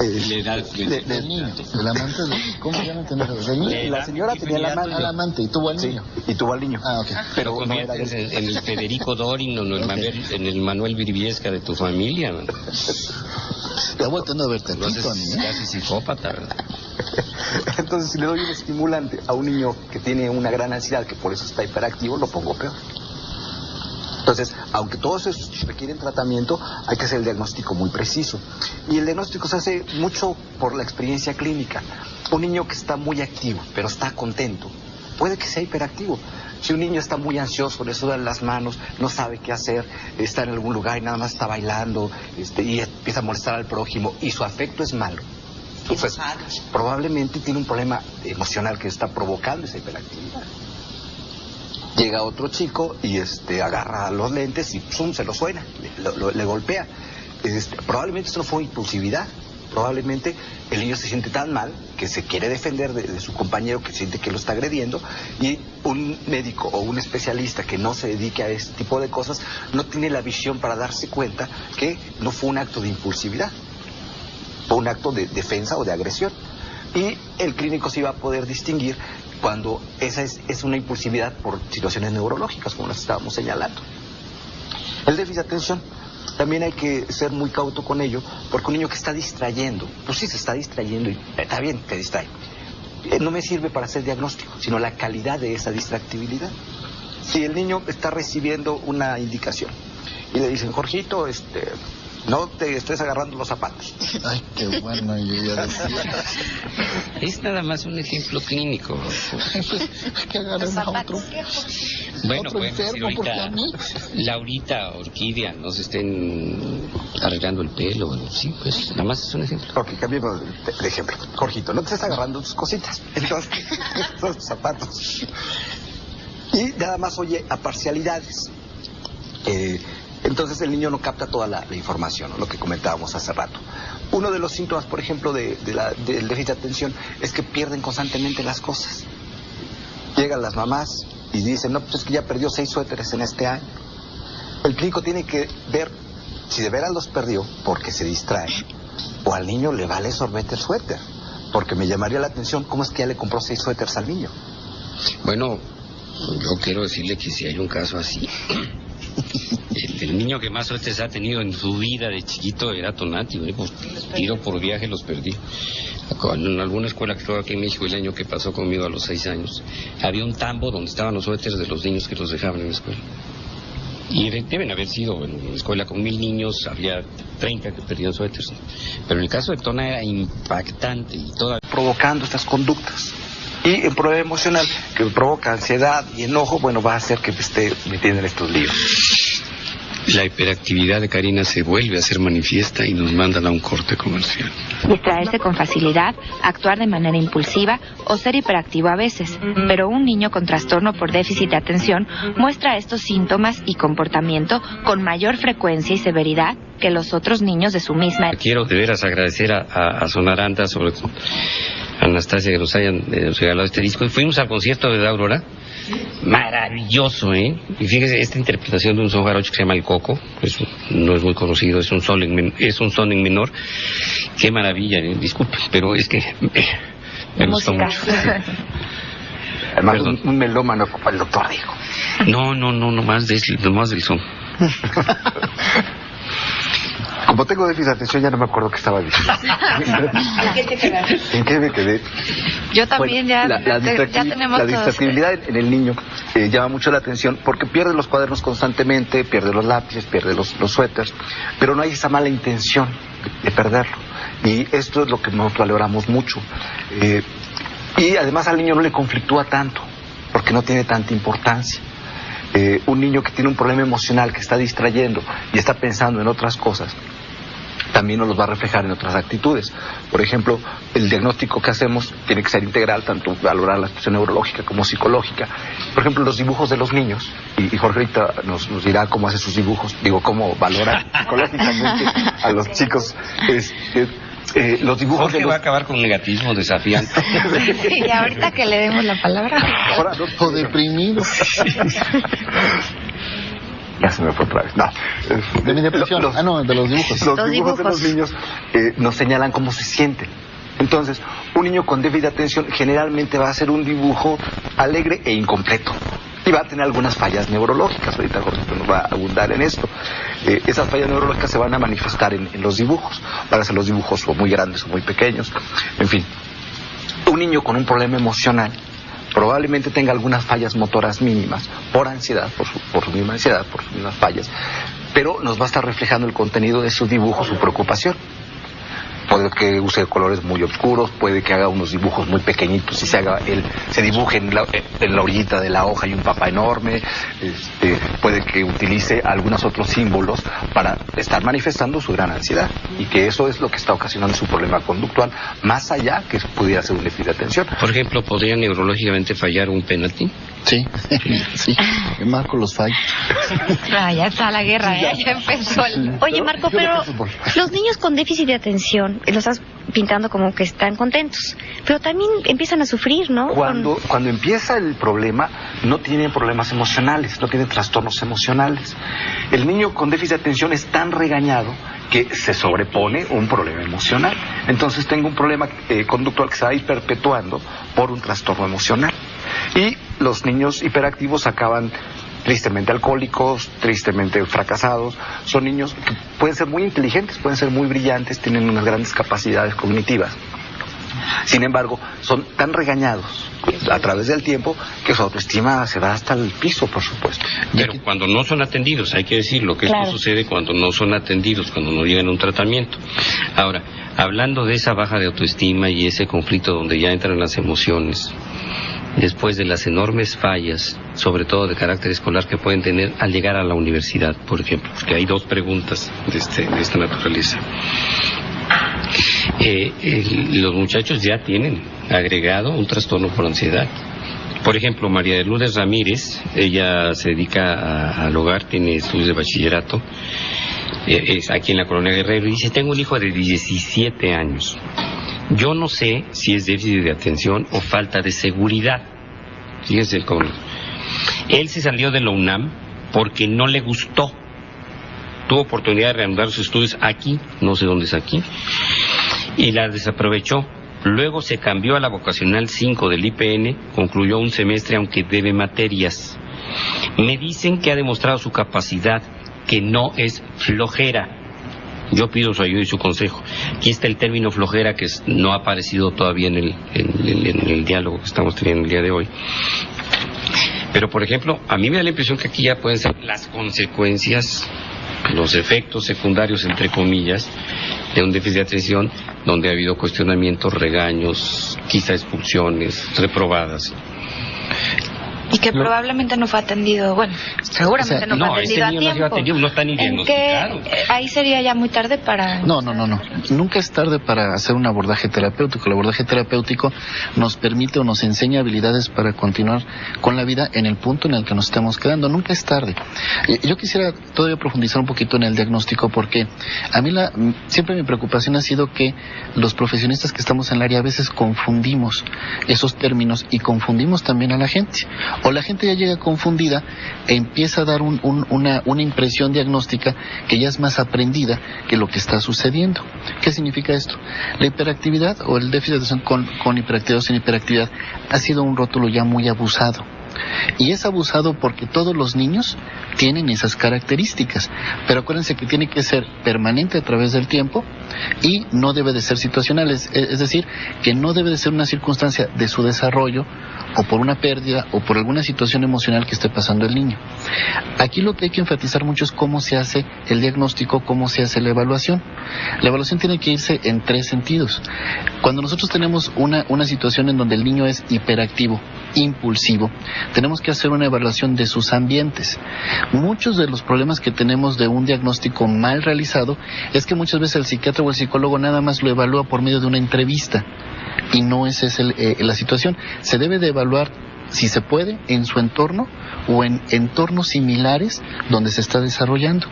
S1: Le da
S4: del niño. El amante ¿cómo ya no entendés? ¿Del niño?
S2: La señora tenía el amante
S4: y tuvo al niño.
S2: Sí, y tuvo al niño.
S4: Ah, ok.
S1: Pero no era en el Federico Dorin o en el Manuel Virviesca de tu familia, man.
S4: Te ha vuelto a verte
S1: Lo haces casi psicópata, ¿verdad?
S2: Entonces, si le doy un estimulante a un niño que tiene una gran ansiedad, que por eso está hiperactivo, lo pongo peor. Entonces, aunque todos esos requieren tratamiento, hay que hacer el diagnóstico muy preciso. Y el diagnóstico se hace mucho por la experiencia clínica. Un niño que está muy activo, pero está contento, puede que sea hiperactivo. Si un niño está muy ansioso, le sudan las manos, no sabe qué hacer, está en algún lugar y nada más está bailando, y empieza a molestar al prójimo, y su afecto es malo, pues probablemente tiene un problema emocional que está provocando esa hiperactividad. Llega otro chico y agarra los lentes y ¡pum!, se lo suena, le golpea. Probablemente esto no fue impulsividad, Probablemente el niño se siente tan mal que se quiere defender de su compañero, que siente que lo está agrediendo, y un médico o un especialista que no se dedique a este tipo de cosas no tiene la visión para darse cuenta que no fue un acto de impulsividad, fue un acto de defensa o de agresión. Y el clínico sí va a poder distinguir cuando esa es una impulsividad por situaciones neurológicas, como las estábamos señalando. El déficit de atención, también hay que ser muy cauto con ello, porque un niño que está distrayendo, pues sí se está distrayendo y está bien que distrae, no me sirve para hacer diagnóstico, sino la calidad de esa distractibilidad. Si el niño está recibiendo una indicación y le dicen, Jorgito, no te estés agarrando los zapatos.
S4: Ay, qué bueno, yo ya decía.
S1: Es nada más un ejemplo clínico.
S4: Que agarren a otro.
S1: Bueno,
S4: otro
S1: podemos decir
S4: enfermo, porque a mí.
S1: Laurita, Orquídea, no se estén arreglando el pelo. Bueno, sí, pues nada más es un ejemplo.
S2: Ok, cambiemos de ejemplo. Jorgito, no te estés agarrando tus cositas. Entonces, tus zapatos. Y nada más oye a parcialidades. Entonces el niño no capta toda la información, ¿no? Lo que comentábamos hace rato. Uno de los síntomas, por ejemplo, del déficit de atención es que pierden constantemente las cosas. Llegan las mamás y dicen, no, pues es que ya perdió 6 suéteres en este año. El clínico tiene que ver si de veras los perdió porque se distrae, o al niño le vale sorbete el suéter, porque me llamaría la atención cómo es que ya le compró 6 suéteres al niño.
S1: Bueno, yo quiero decirle que si hay un caso así, el niño que más suertes ha tenido en su vida de chiquito era Tonati, pues tiro por viaje los perdí. En alguna escuela que estuvo aquí en México el año que pasó conmigo a los 6 años, había un tambo donde estaban los suéteres de los niños que los dejaban en la escuela. Y deben haber sido, en una escuela con 1000 niños, había 30 que perdían suéteres. Pero el caso de Tona era impactante y todavía
S2: provocando estas conductas. Y el problema emocional que provoca ansiedad y enojo, bueno, va a hacer que esté metiendo en estos líos.
S1: La hiperactividad de Karina se vuelve a ser manifiesta y nos mandan a un corte comercial.
S3: Distraerse con facilidad, actuar de manera impulsiva o ser hiperactivo a veces. Pero un niño con trastorno por déficit de atención muestra estos síntomas y comportamiento con mayor frecuencia y severidad que los otros niños de su misma edad.
S1: Quiero de veras agradecer a Sonaranda, sobre todo a Anastasia, que nos hayan regalado este disco. Y fuimos al concierto de Aurora. Maravilloso, ¿eh? Y fíjese, esta interpretación de un son jarocho que se llama El Coco, no es muy conocido, es un son en menor. Qué maravilla, ¿eh? Disculpe, pero es que me gustó mucho.
S2: Además, un melómano como el doctor dijo.
S1: No más del son.
S2: Como tengo déficit de atención, ya no me acuerdo qué estaba diciendo.
S3: ¿En qué te quedaste?
S2: ¿En qué me quedé?
S3: Yo también, bueno, ya tenemos
S2: la distractibilidad en el niño llama mucho la atención porque pierde los cuadernos constantemente, pierde los lápices, pierde los suéteres, pero no hay esa mala intención de perderlo. Y esto es lo que nosotros valoramos mucho. Y además al niño no le conflictúa tanto, porque no tiene tanta importancia. Un niño que tiene un problema emocional, que está distrayendo y está pensando en otras cosas, también nos los va a reflejar en otras actitudes. Por ejemplo, el diagnóstico que hacemos tiene que ser integral, tanto valorar la situación neurológica como psicológica. Por ejemplo, los dibujos de los niños, y Jorge ahorita nos dirá cómo hace sus dibujos, cómo valora psicológicamente a los chicos. Los dibujos
S1: Jorge va a acabar con negativismo desafiante.
S3: Y ahorita que le demos la palabra.
S2: Ahora,
S4: O deprimido.
S2: Ya se me fue otra vez. No.
S4: De mi depresión. De los dibujos.
S2: Los dibujos de los niños nos señalan cómo se sienten. Entonces, un niño con déficit de atención generalmente va a hacer un dibujo alegre e incompleto. Y va a tener algunas fallas neurológicas. Ahorita Jorge nos va a abundar en esto. Esas fallas neurológicas se van a manifestar en los dibujos. Van a ser los dibujos o muy grandes o muy pequeños. En fin, un niño con un problema emocional probablemente tenga algunas fallas motoras mínimas por ansiedad, por su misma ansiedad, por sus mismas fallas, pero nos va a estar reflejando el contenido de su dibujo, su preocupación. Puede que use colores muy oscuros, puede que haga unos dibujos muy pequeñitos y se dibuje en la orillita de la hoja y un papá enorme. Puede que utilice algunos otros símbolos para estar manifestando su gran ansiedad, y que eso es lo que está ocasionando su problema conductual, más allá que pudiera ser un déficit de atención.
S1: Por ejemplo, ¿podría neurológicamente fallar un penalti?
S4: Sí, sí, Marco los falla.
S5: Ya está la guerra, ya empezó. Oye, Marco, pero los niños con déficit de atención, los estás pintando como que están contentos, pero también empiezan a sufrir, ¿no?
S2: Cuando empieza el problema, no tienen problemas emocionales, no tienen trastornos emocionales. El niño con déficit de atención es tan regañado que se sobrepone un problema emocional. Entonces tengo un problema conductual que se va a ir perpetuando por un trastorno emocional. Y los niños hiperactivos acaban tristemente alcohólicos, tristemente fracasados. Son niños que pueden ser muy inteligentes, pueden ser muy brillantes, tienen unas grandes capacidades cognitivas. Sin embargo, son tan regañados a través del tiempo que su autoestima se va hasta el piso, por supuesto.
S1: Pero cuando no son atendidos, hay que decirlo, que esto sucede cuando no son atendidos, cuando no llegan a un tratamiento. Ahora, hablando de esa baja de autoestima y ese conflicto donde ya entran las emociones, después de las enormes fallas, sobre todo de carácter escolar, que pueden tener al llegar a la universidad, por ejemplo, porque hay dos preguntas de esta naturaleza. Los muchachos ya tienen agregado un trastorno por ansiedad. Por ejemplo, María de Lourdes Ramírez, ella se dedica al hogar, tiene estudios de bachillerato, es aquí en la Colonia Guerrero, y dice: tengo un hijo de 17 años. Yo no sé si es déficit de atención o falta de seguridad. Fíjense el cómo. Él se salió de la UNAM porque no le gustó. Tuvo oportunidad de reanudar sus estudios aquí, no sé dónde es aquí, y la desaprovechó. Luego se cambió a la vocacional 5 del IPN, concluyó un semestre aunque debe materias. Me dicen que ha demostrado su capacidad, que no es flojera. Yo pido su ayuda y su consejo. Aquí está el término flojera, que no ha aparecido todavía en el diálogo que estamos teniendo el día de hoy. Pero, por ejemplo, a mí me da la impresión que aquí ya pueden ser las consecuencias, los efectos secundarios, entre comillas, de un déficit de atención donde ha habido cuestionamientos, regaños, quizá expulsiones, reprobadas.
S3: Y que probablemente no fue atendido, bueno, seguramente no fue atendido a tiempo.
S1: No está ni diagnosticado.
S3: Ahí sería ya muy tarde para...
S4: No. Nunca es tarde para hacer un abordaje terapéutico. El abordaje terapéutico nos permite o nos enseña habilidades para continuar con la vida en el punto en el que nos estamos quedando. Nunca es tarde. Yo quisiera todavía profundizar un poquito en el diagnóstico, porque a mí siempre mi preocupación ha sido que los profesionistas que estamos en el área a veces confundimos esos términos y confundimos también a la gente. O la gente ya llega confundida e empieza a dar una impresión diagnóstica que ya es más aprendida que lo que está sucediendo. ¿Qué significa esto? La hiperactividad o el déficit de atención con hiperactividad o sin hiperactividad ha sido un rótulo ya muy abusado. Y es abusado porque todos los niños tienen esas características, pero acuérdense que tiene que ser permanente a través del tiempo y no debe de ser situacional, es decir, que no debe de ser una circunstancia de su desarrollo o por una pérdida o por alguna situación emocional que esté pasando el niño. Aquí lo que hay que enfatizar mucho es cómo se hace el diagnóstico, cómo se hace la evaluación. La evaluación tiene que irse en tres sentidos. Cuando nosotros tenemos una situación en donde el niño es hiperactivo, impulsivo, tenemos que hacer una evaluación de sus ambientes. Muchos de los problemas que tenemos de un diagnóstico mal realizado es que muchas veces el psiquiatra o el psicólogo nada más lo evalúa por medio de una entrevista, y no esa es la situación. Se debe de evaluar, si se puede, en su entorno o en entornos similares donde se está desarrollando.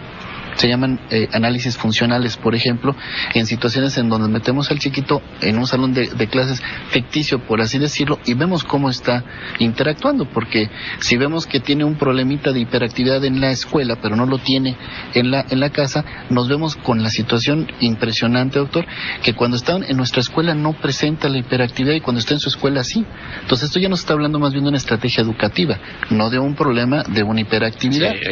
S4: Se llaman análisis funcionales, por ejemplo, en situaciones en donde metemos al chiquito en un salón de clases ficticio, por así decirlo, y vemos cómo está interactuando, porque si vemos que tiene un problemita de hiperactividad en la escuela, pero no lo tiene en la casa, nos vemos con la situación impresionante, doctor, que cuando está en nuestra escuela no presenta la hiperactividad y cuando está en su escuela sí. Entonces esto ya nos está hablando más bien de una estrategia educativa, no de un problema de una hiperactividad.
S1: Sí,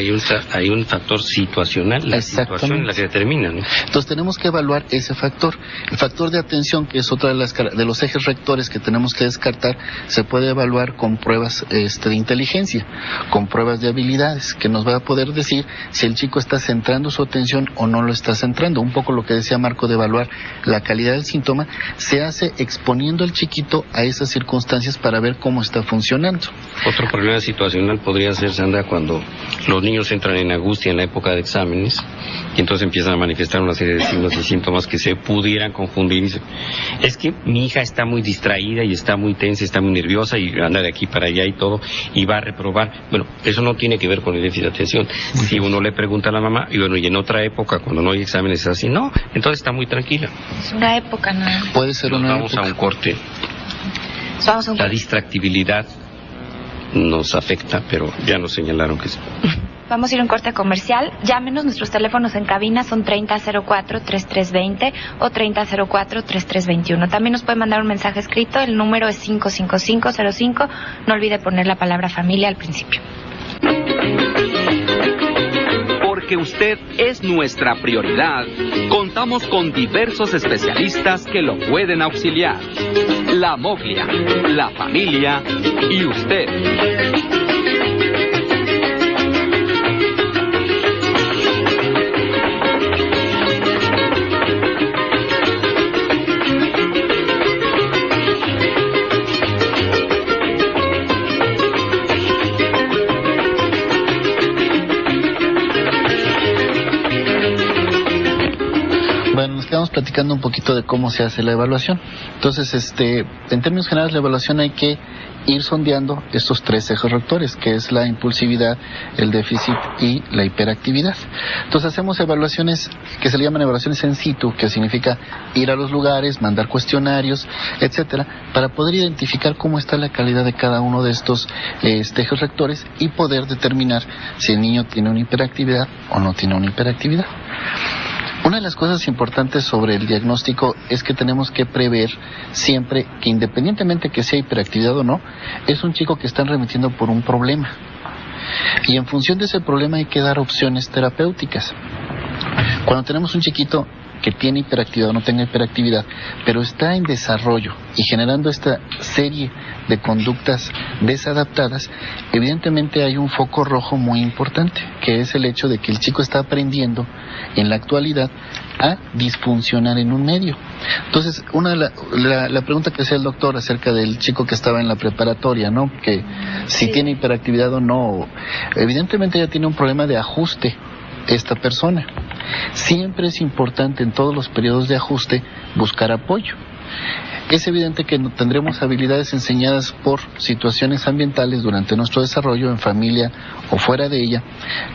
S1: hay un factor situacional, la situación en la que determina, ¿no?
S4: Entonces tenemos que evaluar ese factor. El factor de atención, que es otro de los ejes rectores que tenemos que descartar, se puede evaluar con pruebas de inteligencia, con pruebas de habilidades, que nos va a poder decir si el chico está centrando su atención o no lo está centrando. Un poco lo que decía Marco de evaluar la calidad del síntoma, se hace exponiendo al chiquito a esas circunstancias para ver cómo está funcionando.
S1: Otro problema situacional podría ser, Sandra, cuando los niños entran en angustia en la época de exámenes, niños. Y entonces empiezan a manifestar una serie de signos y síntomas que se pudieran confundir. Es que mi hija está muy distraída y está muy tensa, está muy nerviosa y anda de aquí para allá y todo, y va a reprobar. Bueno, eso no tiene que ver con el déficit de atención. Si uno le pregunta a la mamá, y bueno, y en otra época, cuando no hay exámenes, es así, no, entonces está muy tranquila.
S3: Es una época, ¿no?
S4: Puede ser una
S1: Vamos
S4: época.
S1: a un corte.
S3: Vamos a un
S1: La
S3: corte.
S1: distractibilidad nos afecta, pero ya nos señalaron que sí.
S3: Vamos a ir a un corte comercial. Llámenos, nuestros teléfonos en cabina son 3004-3320 o 3004-3321. También nos puede mandar un mensaje escrito, el número es 55505. No olvide poner la palabra familia al principio.
S7: Porque usted es nuestra prioridad, contamos con diversos especialistas que lo pueden auxiliar. La Moglia, la familia y usted.
S4: Bueno, nos quedamos platicando un poquito de cómo se hace la evaluación. Entonces, en términos generales, la evaluación hay que ir sondeando estos tres ejes rectores, que es la impulsividad, el déficit y la hiperactividad. Entonces hacemos evaluaciones que se le llaman evaluaciones in situ, que significa ir a los lugares, mandar cuestionarios, etcétera, para poder identificar cómo está la calidad de cada uno de estos ejes rectores y poder determinar si el niño tiene una hiperactividad o no tiene una hiperactividad. Una de las cosas importantes sobre el diagnóstico es que tenemos que prever siempre que, independientemente que sea hiperactividad o no, es un chico que están remitiendo por un problema. Y en función de ese problema hay que dar opciones terapéuticas. Cuando tenemos un chiquito que tiene hiperactividad o no tenga hiperactividad, pero está en desarrollo y generando esta serie de conductas desadaptadas, evidentemente hay un foco rojo muy importante, que es el hecho de que el chico está aprendiendo en la actualidad a disfuncionar en un medio. Entonces, la pregunta que hacía el doctor acerca del chico que estaba en la preparatoria, ¿no? Que si tiene hiperactividad o no, evidentemente ya tiene un problema de ajuste esta persona. Siempre es importante en todos los periodos de ajuste buscar apoyo. Es evidente que tendremos habilidades enseñadas por situaciones ambientales durante nuestro desarrollo, en familia o fuera de ella,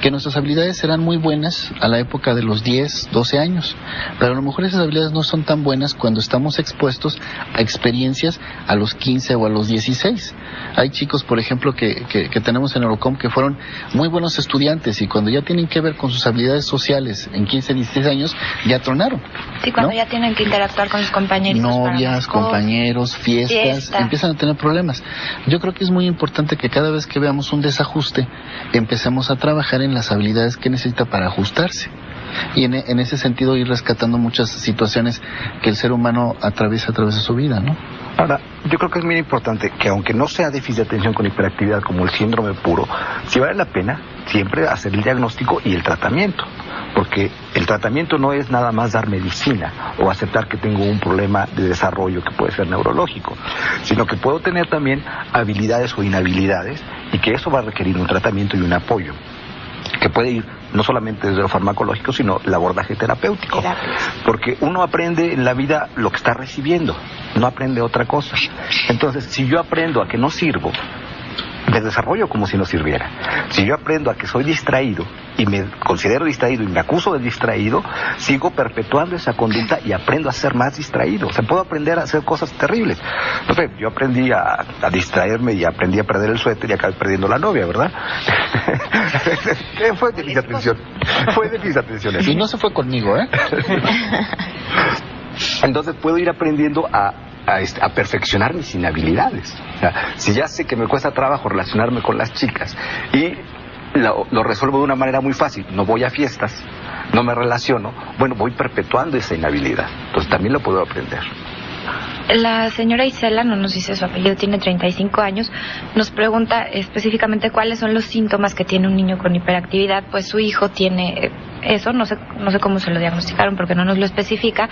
S4: que nuestras habilidades serán muy buenas a la época de los 10, 12 años, pero a lo mejor esas habilidades no son tan buenas cuando estamos expuestos a experiencias a los 15 o a los 16. Hay chicos, por ejemplo, que tenemos en Eurocom que fueron muy buenos estudiantes y cuando ya tienen que ver con sus habilidades sociales en 15, 16 años, ya tronaron.
S3: Sí, cuando
S4: ¿no?
S3: ya tienen que interactuar con sus compañeros.
S4: Novias, compañeros, fiestas, empiezan a tener problemas. Yo creo que es muy importante que cada vez que veamos un desajuste, empecemos a trabajar en las habilidades que necesita para ajustarse. Y en ese sentido ir rescatando muchas situaciones que el ser humano atraviesa a través de su vida, ¿no?
S2: Ahora, yo creo que es muy importante que aunque no sea déficit de atención con hiperactividad como el síndrome puro, sí vale la pena siempre hacer el diagnóstico y el tratamiento. Porque el tratamiento no es nada más dar medicina o aceptar que tengo un problema de desarrollo que puede ser neurológico, sino que puedo tener también habilidades o inhabilidades y que eso va a requerir un tratamiento y un apoyo que puede ir no solamente desde lo farmacológico, sino el abordaje terapéutico. Porque uno aprende en la vida lo que está recibiendo, no aprende otra cosa. Entonces, si yo aprendo a que no sirvo, me desarrollo como si no sirviera. Si yo aprendo a que soy distraído y me considero distraído y me acuso de distraído, sigo perpetuando esa conducta y aprendo a ser más distraído. O sea, puedo aprender a hacer cosas terribles. No sé, yo aprendí a distraerme y aprendí a perder el suéter y acabé perdiendo la novia, ¿verdad? Fue déficit de atención. Fue déficit de atención.
S4: Y no se fue conmigo, ¿eh?
S2: Entonces puedo ir aprendiendo a perfeccionar mis inhabilidades. O sea, si ya sé que me cuesta trabajo relacionarme con las chicas y lo resuelvo de una manera muy fácil, no voy a fiestas, no me relaciono, bueno, voy perpetuando esa inhabilidad. Entonces también lo puedo aprender.
S3: La señora Isela, no nos dice su apellido, tiene 35 años, nos pregunta específicamente cuáles son los síntomas que tiene un niño con hiperactividad. Pues su hijo tiene eso, no sé cómo se lo diagnosticaron porque no nos lo especifica,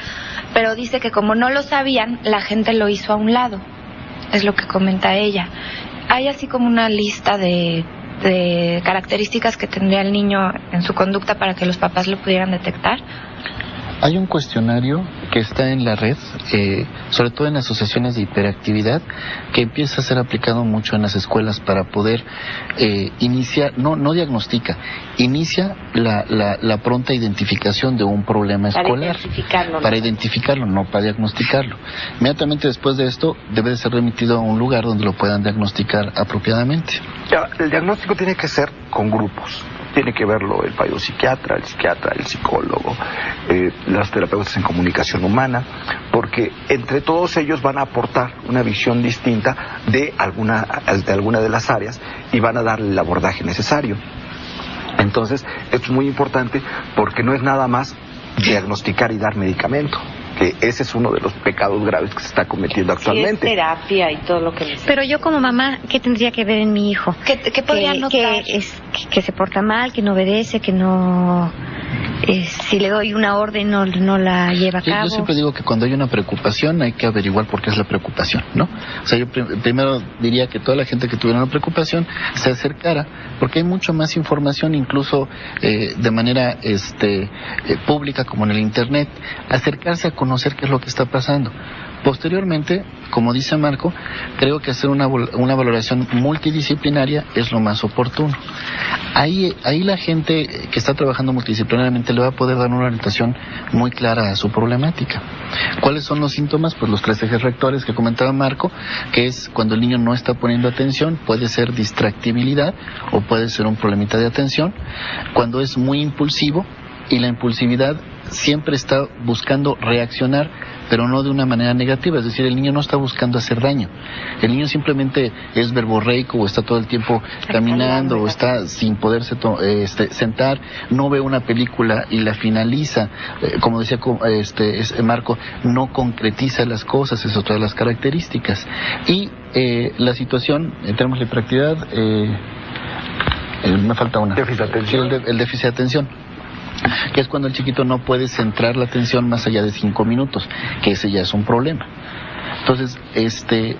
S3: pero dice que como no lo sabían, la gente lo hizo a un lado, es lo que comenta ella. Hay así como una lista de de características que tendría el niño en su conducta para que los papás lo pudieran detectar?
S4: Hay un cuestionario que está en la red, sobre todo en asociaciones de hiperactividad, que empieza a ser aplicado mucho en las escuelas para poder iniciar, no diagnostica, inicia la pronta identificación de un problema escolar. Para identificarlo, no para diagnosticarlo. Inmediatamente después de esto, debe de ser remitido a un lugar donde lo puedan diagnosticar apropiadamente.
S2: El diagnóstico tiene que ser con grupos. Tiene que verlo el psiquiatra, el psicólogo, los terapeutas en comunicación humana, porque entre todos ellos van a aportar una visión distinta de alguna de las áreas y van a darle el abordaje necesario. Entonces, esto es muy importante porque no es nada más diagnosticar y dar medicamento, que ese es uno de los pecados graves que se está cometiendo actualmente.
S8: Sí, es terapia y todo lo que necesita.
S5: Pero yo como mamá, ¿qué tendría que ver en mi hijo?
S3: ¿Qué podría notar?
S5: Que se porta mal, que no obedece, que no... si le doy una orden no la lleva a cabo.
S4: Yo siempre digo que cuando hay una preocupación hay que averiguar por qué es la preocupación, ¿no? O sea, yo primero diría que toda la gente que tuviera una preocupación se acercara, porque hay mucho más información, incluso de manera pública, como en el internet, acercarse a conocer qué es lo que está pasando. Posteriormente, como dice Marco, creo que hacer una valoración multidisciplinaria es lo más oportuno. Ahí la gente que está trabajando multidisciplinariamente le va a poder dar una orientación muy clara a su problemática. ¿Cuáles son los síntomas? Pues los 3 ejes rectores que comentaba Marco, que es cuando el niño no está poniendo atención, puede ser distractibilidad o puede ser un problemita de atención. Cuando es muy impulsivo, y la impulsividad siempre está buscando reaccionar, pero no de una manera negativa, es decir, el niño no está buscando hacer daño, el niño simplemente es verborreico o está todo el tiempo caminando o está sin poderse sentar, no ve una película y la finaliza, como decía Marco, no concretiza las cosas, es otra de las características. Y la situación, tenemos la hiperactividad, me falta una,
S2: déficit de atención.
S4: El déficit de atención, que es cuando el chiquito no puede centrar la atención más allá de 5 minutos, que ese ya es un problema. Entonces,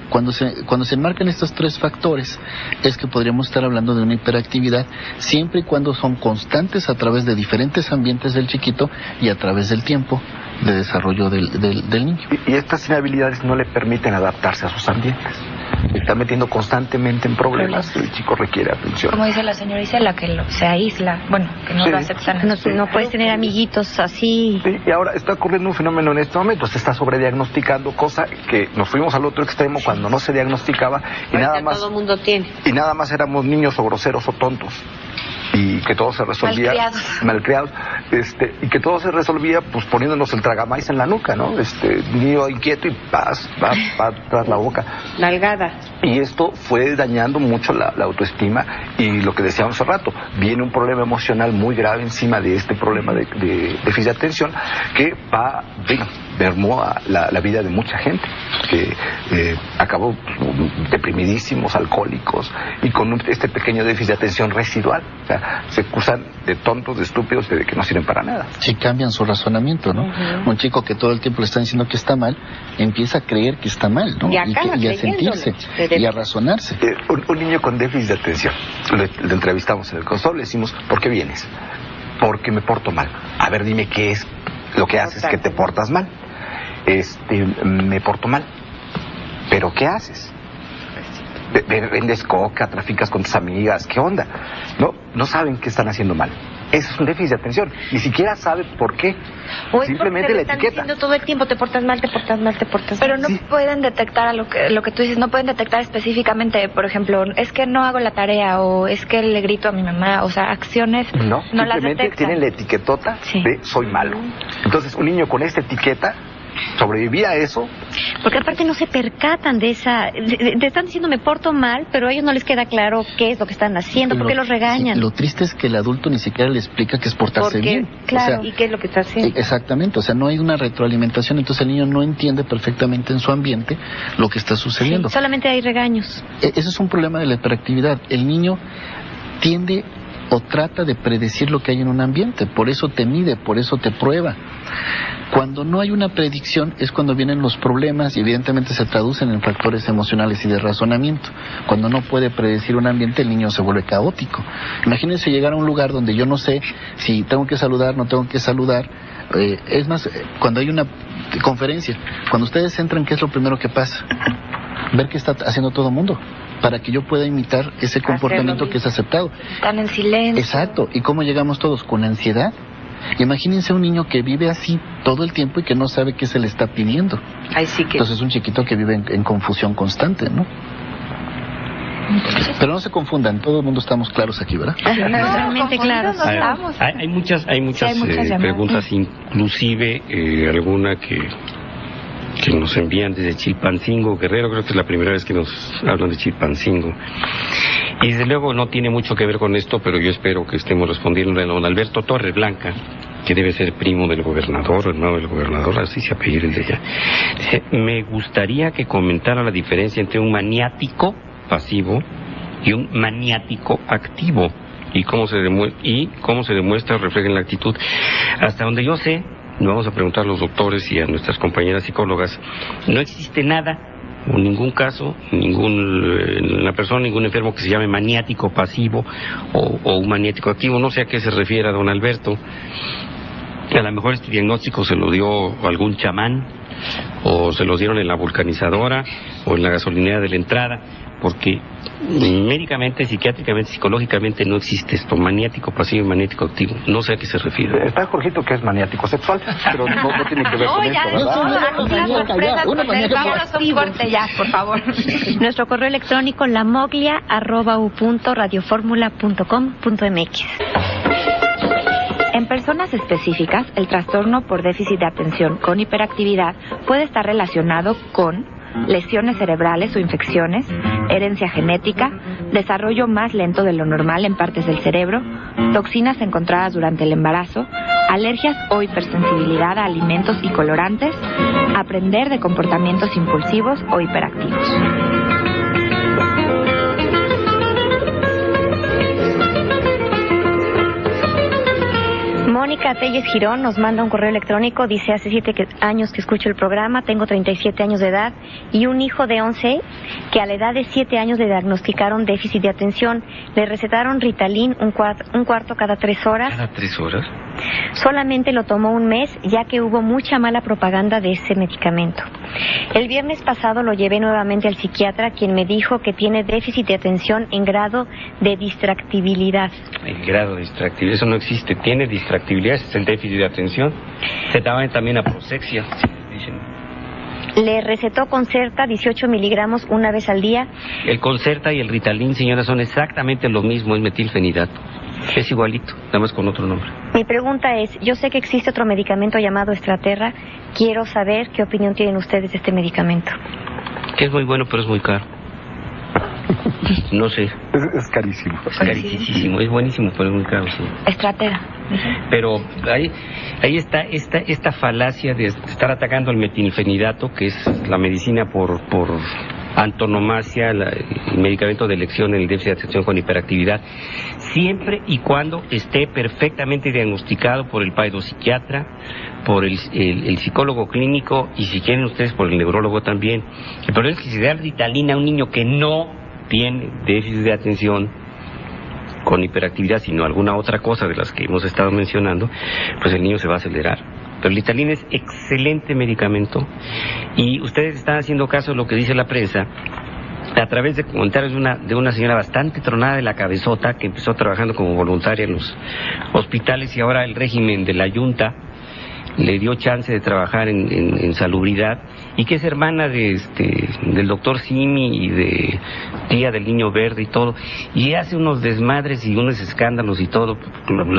S4: cuando se enmarcan estos 3 factores, es que podríamos estar hablando de una hiperactividad, siempre y cuando son constantes a través de diferentes ambientes del chiquito y a través del tiempo de desarrollo del niño.
S2: Y estas inhabilidades no le permiten adaptarse a sus ambientes. Está metiendo constantemente en problemas, el chico requiere atención.
S3: Como dice la señora Isela, que se aísla, que no lo aceptan.
S5: No puedes tener amiguitos así.
S2: Sí, y ahora está ocurriendo un fenómeno en este momento, se está sobrediagnosticando, cosa que nos fuimos al otro extremo cuando no se diagnosticaba y nada más.
S8: Todo mundo tiene.
S2: Y nada más éramos niños o groseros o tontos. Y que todo se resolvía malcriados, y que todo se resolvía pues poniéndonos el tragamais en la nuca, ¿no? Niño inquieto y va tras la boca.
S8: Nalgada.
S2: Y esto fue dañando mucho la autoestima y lo que decíamos hace rato, viene un problema emocional muy grave encima de este problema de déficit de atención que mermó a la vida de mucha gente, que acabó deprimidísimos, alcohólicos y con este pequeño déficit de atención residual. O sea, se acusan de tontos, de estúpidos, de que no sirven para nada.
S4: Sí, cambian su razonamiento, ¿no? Un chico que todo el tiempo le están diciendo que está mal, empieza a creer que está mal, ¿no? Y a sentirse, y a razonarse.
S2: Un niño con déficit de atención, lo entrevistamos en el consultorio, le decimos, ¿por qué vienes? Porque me porto mal. A ver, dime qué es lo que haces que te portas mal. Me porto mal. ¿Pero qué haces? Vendes coca, traficas con tus amigas, ¿qué onda? No saben qué están haciendo mal. Eso es un déficit de atención. Ni siquiera sabe por qué.
S5: O
S2: simplemente la etiqueta.
S5: Están diciendo todo el tiempo, te portas mal, te portas mal, te portas mal.
S3: Pero no pueden detectar lo que tú dices, no pueden detectar específicamente, por ejemplo, es que no hago la tarea o es que le grito a mi mamá, o sea, acciones no las detectan.
S2: Simplemente tienen la etiquetota de soy malo. Entonces, un niño con esta etiqueta sobrevivía a eso.
S5: Porque aparte no se percatan de esa... Te están diciendo me porto mal, pero a ellos no les queda claro qué es lo que están haciendo, por qué los regañan.
S4: Sí, lo triste es que el adulto ni siquiera le explica que es portarse bien.
S5: Claro,
S8: o sea, ¿y qué es lo que está haciendo?
S4: Exactamente, o sea, no hay una retroalimentación, entonces el niño no entiende perfectamente en su ambiente lo que está sucediendo.
S5: Sí, solamente hay regaños.
S4: Eso es un problema de la hiperactividad. El niño tiende o trata de predecir lo que hay en un ambiente, por eso te mide, por eso te prueba. Cuando no hay una predicción es cuando vienen los problemas y evidentemente se traducen en factores emocionales y de razonamiento. Cuando no puede predecir un ambiente, el niño se vuelve caótico. Imagínense llegar a un lugar donde yo no sé si tengo que saludar, no tengo que saludar. Es más, cuando hay una conferencia, cuando ustedes entran, ¿qué es lo primero que pasa? Ver qué está haciendo todo el mundo, para que yo pueda imitar ese comportamiento que es aceptado.
S3: Están en silencio.
S4: Exacto. ¿Y cómo llegamos todos? Con ansiedad. Imagínense un niño que vive así todo el tiempo y que no sabe qué se le está pidiendo.
S8: Ay, sí que...
S4: Entonces es un chiquito que vive en confusión constante, ¿no? Pero no se confundan, todo el mundo estamos claros aquí, ¿verdad?
S5: Totalmente claros.
S3: No estamos.
S1: Hay muchas
S3: llamadas.
S1: preguntas, inclusive alguna que nos envían desde Chilpancingo, Guerrero. Creo que es la primera vez que nos hablan de Chilpancingo. Y desde luego no tiene mucho que ver con esto, pero yo espero que estemos respondiendo a don Alberto Torreblanca, que debe ser primo del gobernador, hermano del gobernador, así se apellida el de allá. Dice, me gustaría que comentara la diferencia entre un maniático pasivo y un maniático activo, y cómo se demuestra, refleja en la actitud. Hasta donde yo sé, nos vamos a preguntar a los doctores y a nuestras compañeras psicólogas, no existe nada, o ningún caso, ninguna persona, ningún enfermo que se llame maniático pasivo o un maniático activo. No sé a qué se refiere a don Alberto. A lo mejor este diagnóstico se lo dio algún chamán, o se lo dieron en la vulcanizadora o en la gasolinera de la entrada, porque médicamente, psiquiátricamente, psicológicamente no existe esto, maniático pasivo y maniático activo. No sé a qué se refiere.
S2: Está Jorgito que es maniático sexual, pero no tiene que ver con esto, ¿verdad?
S3: Vámonos a un corte ya, por favor.
S5: Nuestro correo electrónico lamoglia@u.radioformula.com.mx.
S3: En personas específicas, el trastorno por déficit de atención con hiperactividad puede estar relacionado con lesiones cerebrales o infecciones, herencia genética, desarrollo más lento de lo normal en partes del cerebro, toxinas encontradas durante el embarazo, alergias o hipersensibilidad a alimentos y colorantes, aprender de comportamientos impulsivos o hiperactivos.
S5: Mónica Telles Girón nos manda un correo electrónico, dice, hace 7 años que escucho el programa, tengo 37 años de edad y un hijo de 11 que a la edad de 7 años le diagnosticaron déficit de atención. Le recetaron Ritalin un cuarto cada 3 horas.
S1: ¿Cada 3 horas?
S5: Solamente lo tomó un mes, ya que hubo mucha mala propaganda de ese medicamento. El viernes pasado lo llevé nuevamente al psiquiatra, quien me dijo que tiene déficit de atención en grado de distractibilidad.
S1: El grado de distractibilidad, eso no existe. Tiene distractibilidad, ese es el déficit de atención. Se daban también apoplexia, dicen.
S5: Le recetó Concerta 18 miligramos una vez al día.
S1: El Concerta y el Ritalin, señora, son exactamente lo mismo, es metilfenidato. Es igualito, nada más con otro nombre.
S5: Mi pregunta es, yo sé que existe otro medicamento llamado Estraterra, quiero saber qué opinión tienen ustedes de este medicamento.
S1: Es muy bueno, pero es muy caro. No sé.
S2: Es carísimo.
S1: Es carísimo, es buenísimo, pero es muy caro, sí.
S3: Estraterra.
S1: Pero ahí está esta falacia de estar atacando el metilfenidato, que es la medicina por antonomasia, el medicamento de elección en el déficit de atención con hiperactividad, siempre y cuando esté perfectamente diagnosticado por el psiquiatra, por el psicólogo clínico y, si quieren ustedes, por el neurólogo también. El problema es que si se da Ritalina a un niño que no tiene déficit de atención con hiperactividad, sino alguna otra cosa de las que hemos estado mencionando, pues el niño se va a acelerar. Pero el Ritalin es excelente medicamento y ustedes están haciendo caso de lo que dice la prensa a través de comentarios de una señora bastante tronada de la cabezota que empezó trabajando como voluntaria en los hospitales y ahora el régimen de la Junta le dio chance de trabajar en salubridad y que es hermana del doctor Simi y de tía del Niño Verde y todo, y hace unos desmadres y unos escándalos y todo.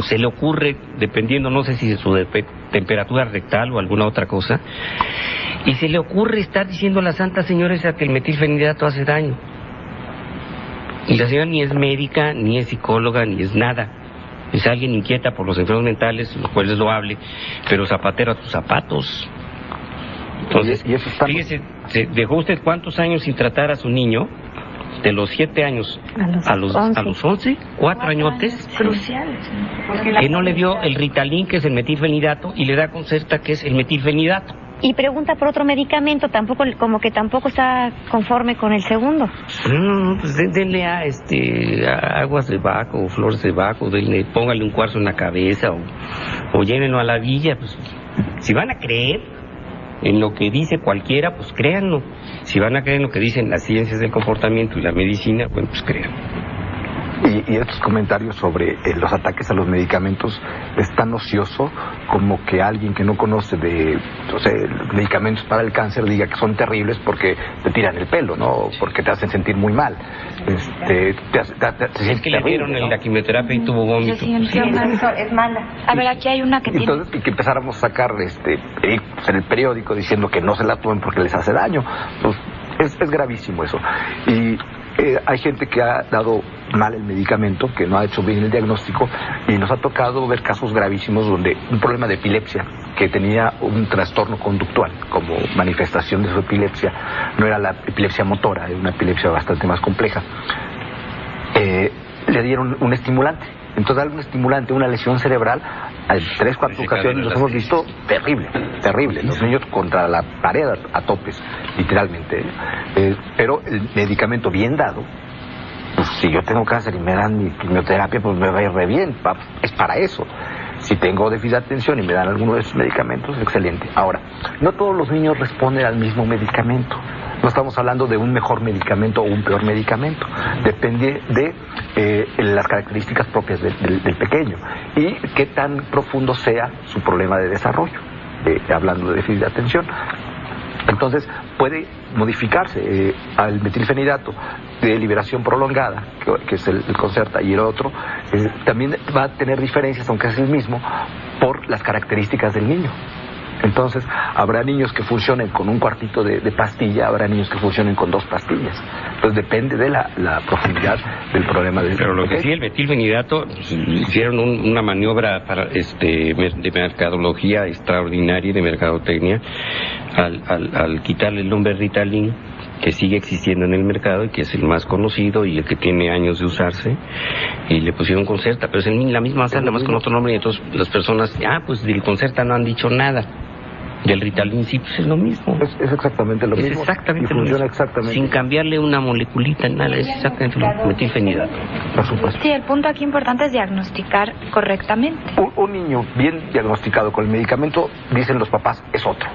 S1: Se le ocurre, dependiendo, no sé si de su temperatura rectal o alguna otra cosa, y se le ocurre estar diciendo a la santa señora esa que el metilfenidato hace daño. Y la señora ni es médica, ni es psicóloga, ni es nada. Es alguien inquieta por los enfermos mentales, lo cual es loable, pero zapatero a tus zapatos. Entonces, fíjese, ¿dejó usted cuántos años sin tratar a su niño? de los 7 años a los 11, 4 añotes,
S8: Cruciales.
S1: que no le dio el Ritalin, que es el metilfenidato, y le da Concerta, que es el metilfenidato.
S5: Y pregunta por otro medicamento, tampoco está conforme con el segundo.
S1: No, pues denle a aguas de Baco o flores de Baco, póngale un cuarzo en la cabeza o llévenlo a la villa. Pues, si van a creer en lo que dice cualquiera, pues créanlo. Si van a creer en lo que dicen las ciencias del comportamiento y la medicina, bueno, pues créanlo.
S2: Y estos comentarios sobre los ataques a los medicamentos es tan ocioso como que alguien que no conoce de medicamentos para el cáncer diga que son terribles porque te tiran el pelo, ¿no? Porque te hacen sentir muy mal.
S1: Es que le dieron la quimioterapia y tuvo vómito.
S8: Es mala.
S3: A ver, aquí hay una que tiene...
S2: Entonces, y que empezáramos a sacar en el periódico diciendo que no se la tomen porque les hace daño. Pues es gravísimo eso. Y hay gente que ha dado mal el medicamento, que no ha hecho bien el diagnóstico, y nos ha tocado ver casos gravísimos donde un problema de epilepsia, que tenía un trastorno conductual como manifestación de su epilepsia, no era la epilepsia motora, era una epilepsia bastante más compleja, le dieron un estimulante. Entonces, darle un estimulante, una lesión cerebral, en 3, 4 ocasiones los hemos visto terrible. Los niños contra la pared a topes, literalmente. Pero el medicamento bien dado, pues si yo tengo cáncer y me dan mi quimioterapia, pues me va a ir re bien. Es para eso. Si tengo déficit de atención y me dan alguno de esos medicamentos, excelente. Ahora, no todos los niños responden al mismo medicamento. No estamos hablando de un mejor medicamento o un peor medicamento. Depende de las características propias del pequeño y qué tan profundo sea su problema de desarrollo, hablando de déficit de atención. Entonces, puede modificarse al metilfenidato de liberación prolongada, que es el Concerta, y el otro, también va a tener diferencias, aunque es el mismo, por las características del niño. Entonces, habrá niños que funcionen con un cuartito de pastilla, habrá niños que funcionen con 2 pastillas. Entonces, depende de la profundidad del problema.
S1: Pero lo que sí, el metilfenidato, hicieron una maniobra de mercadología extraordinaria y de mercadotecnia al quitarle el nombre Ritalin, que sigue existiendo en el mercado y que es el más conocido y el que tiene años de usarse, y le pusieron Concerta, pero es la misma sala, nada más con otro nombre, y entonces las personas, pues del Concerta no han dicho nada. Del Ritalin sí, pues es lo mismo.
S2: Es exactamente lo mismo.
S1: Es exactamente lo mismo.
S2: Exactamente.
S1: Sin cambiarle una moleculita, nada, es exactamente lo mismo. Metilfenidato.
S2: Por supuesto.
S3: Sí, el punto aquí importante es diagnosticar correctamente.
S2: Un niño bien diagnosticado con el medicamento, dicen los papás, es otro.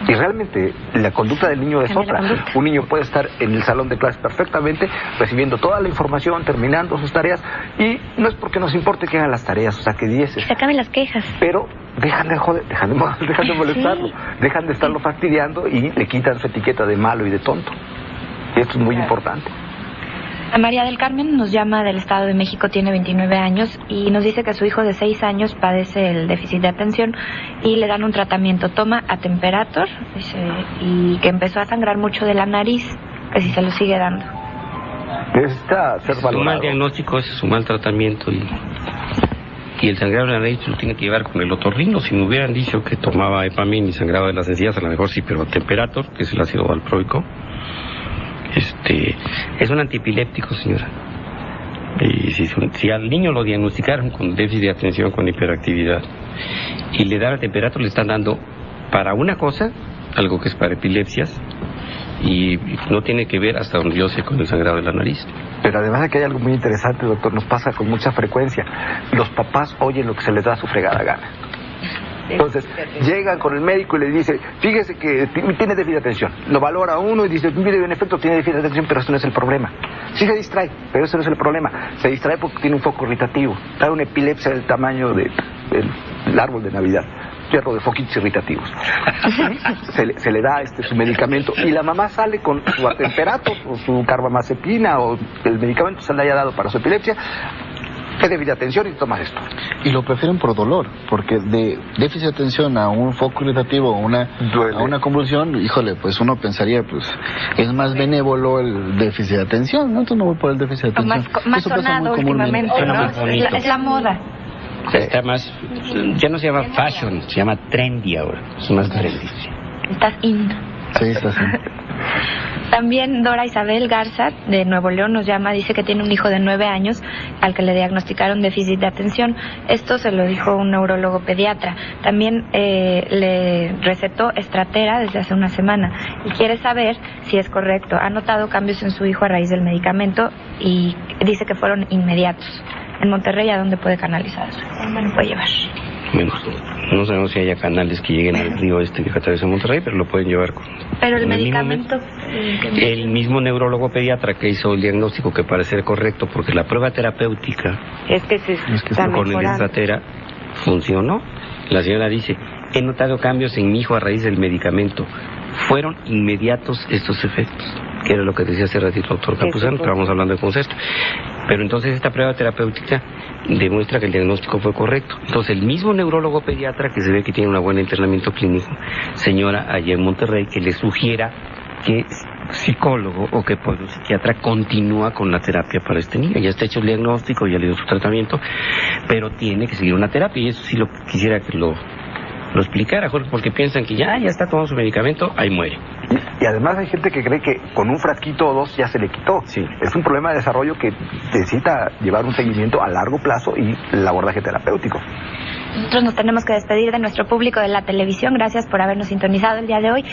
S2: Y realmente la conducta del niño es otra. Un niño puede estar en el salón de clases perfectamente, recibiendo toda la información, terminando sus tareas, y no es porque nos importe que hagan las tareas, o sea, que 10.
S5: Se acaben las quejas.
S2: Pero dejan de joder, dejan de molestarlo, dejan de estarlo fastidiando y le quitan su etiqueta de malo y de tonto. Y esto es muy importante.
S3: María del Carmen nos llama del Estado de México, tiene 29 años y nos dice que su hijo de 6 años padece el déficit de atención y le dan un tratamiento, toma Atemperator, y que empezó a sangrar mucho de la nariz, que si se lo sigue dando.
S2: Necesita ser valorado.
S1: Un mal diagnóstico, ese es un mal tratamiento, y el sangrado de la nariz lo tiene que llevar con el otorrino. Si me hubieran dicho que tomaba Epamin y sangrado de las encías, a lo mejor sí, pero Atemperator, que es el ácido valproico, es un antiepiléptico, señora. Y si al niño lo diagnosticaron con déficit de atención, con hiperactividad, y le dan Atemperator, le están dando para una cosa, algo que es para epilepsias, y no tiene que ver, hasta donde yo sé, con el sangrado de la nariz.
S2: Pero además aquí hay algo muy interesante, doctor, nos pasa con mucha frecuencia. Los papás oyen lo que se les da a su fregada gana. Entonces, llegan con el médico y le dice, fíjese que tiene déficit de atención. Lo valora uno y dice, mire, en efecto tiene déficit de atención, pero eso no es el problema. Sí se distrae, pero eso no es el problema. Se distrae porque tiene un foco irritativo. Trae una epilepsia del tamaño del árbol de Navidad. Lleno de foquitos irritativos. Se le da su medicamento y la mamá sale con su Atemperator o su carbamazepina o el medicamento se le haya dado para su epilepsia. Es déficit de atención y tomas esto.
S4: Y lo prefieren por dolor, porque de déficit de atención a un foco irritativo o a una convulsión, híjole, pues uno pensaría, pues es más benévolo el déficit de atención, ¿no? Entonces no voy por el déficit de atención.
S3: Más sonado últimamente, ¿no? Es la moda.
S1: Está más, ya no se llama fashion, se llama trendy ahora, es más trendy.
S3: Estás in.
S4: Sí, estás in.
S3: También Dora Isabel Garza, de Nuevo León, nos llama, dice que tiene un hijo de 9 años al que le diagnosticaron déficit de atención. Esto se lo dijo un neurólogo pediatra. También le recetó Estratera desde hace una semana y quiere saber si es correcto. Ha notado cambios en su hijo a raíz del medicamento y dice que fueron inmediatos. En Monterrey, ¿a dónde puede canalizar? ¿Dónde lo puede llevar?
S1: Bueno, no sabemos si haya canales que lleguen al río que atraviesa Monterrey, pero lo pueden llevar con...
S3: Pero el medicamento...
S1: El mismo neurólogo pediatra que hizo el diagnóstico, que parece ser correcto, porque la prueba terapéutica
S8: Es que se está
S1: con el
S8: mejorando.
S1: Estratera funcionó. La señora dice, he notado cambios en mi hijo a raíz del medicamento. Fueron inmediatos estos efectos, que era lo que decía hace ratito el doctor Campuzano, que estábamos hablando de concepto. Pero entonces esta prueba terapéutica demuestra que el diagnóstico fue correcto. Entonces el mismo neurólogo pediatra, que se ve que tiene un buen internamiento clínico, señora allá en Monterrey, que le sugiera que psicólogo o que psiquiatra continúa con la terapia para este niño. Ya está hecho el diagnóstico, ya le dio su tratamiento, pero tiene que seguir una terapia, y eso sí lo quisiera que lo explicara, Jorge, porque piensan que ya está tomando su medicamento, ahí muere.
S2: Y además hay gente que cree que con un frasquito o dos ya se le quitó.
S1: Sí.
S2: Es un problema de desarrollo que necesita llevar un seguimiento a largo plazo y el abordaje terapéutico.
S3: Nosotros nos tenemos que despedir de nuestro público de la televisión. Gracias por habernos sintonizado el día de hoy.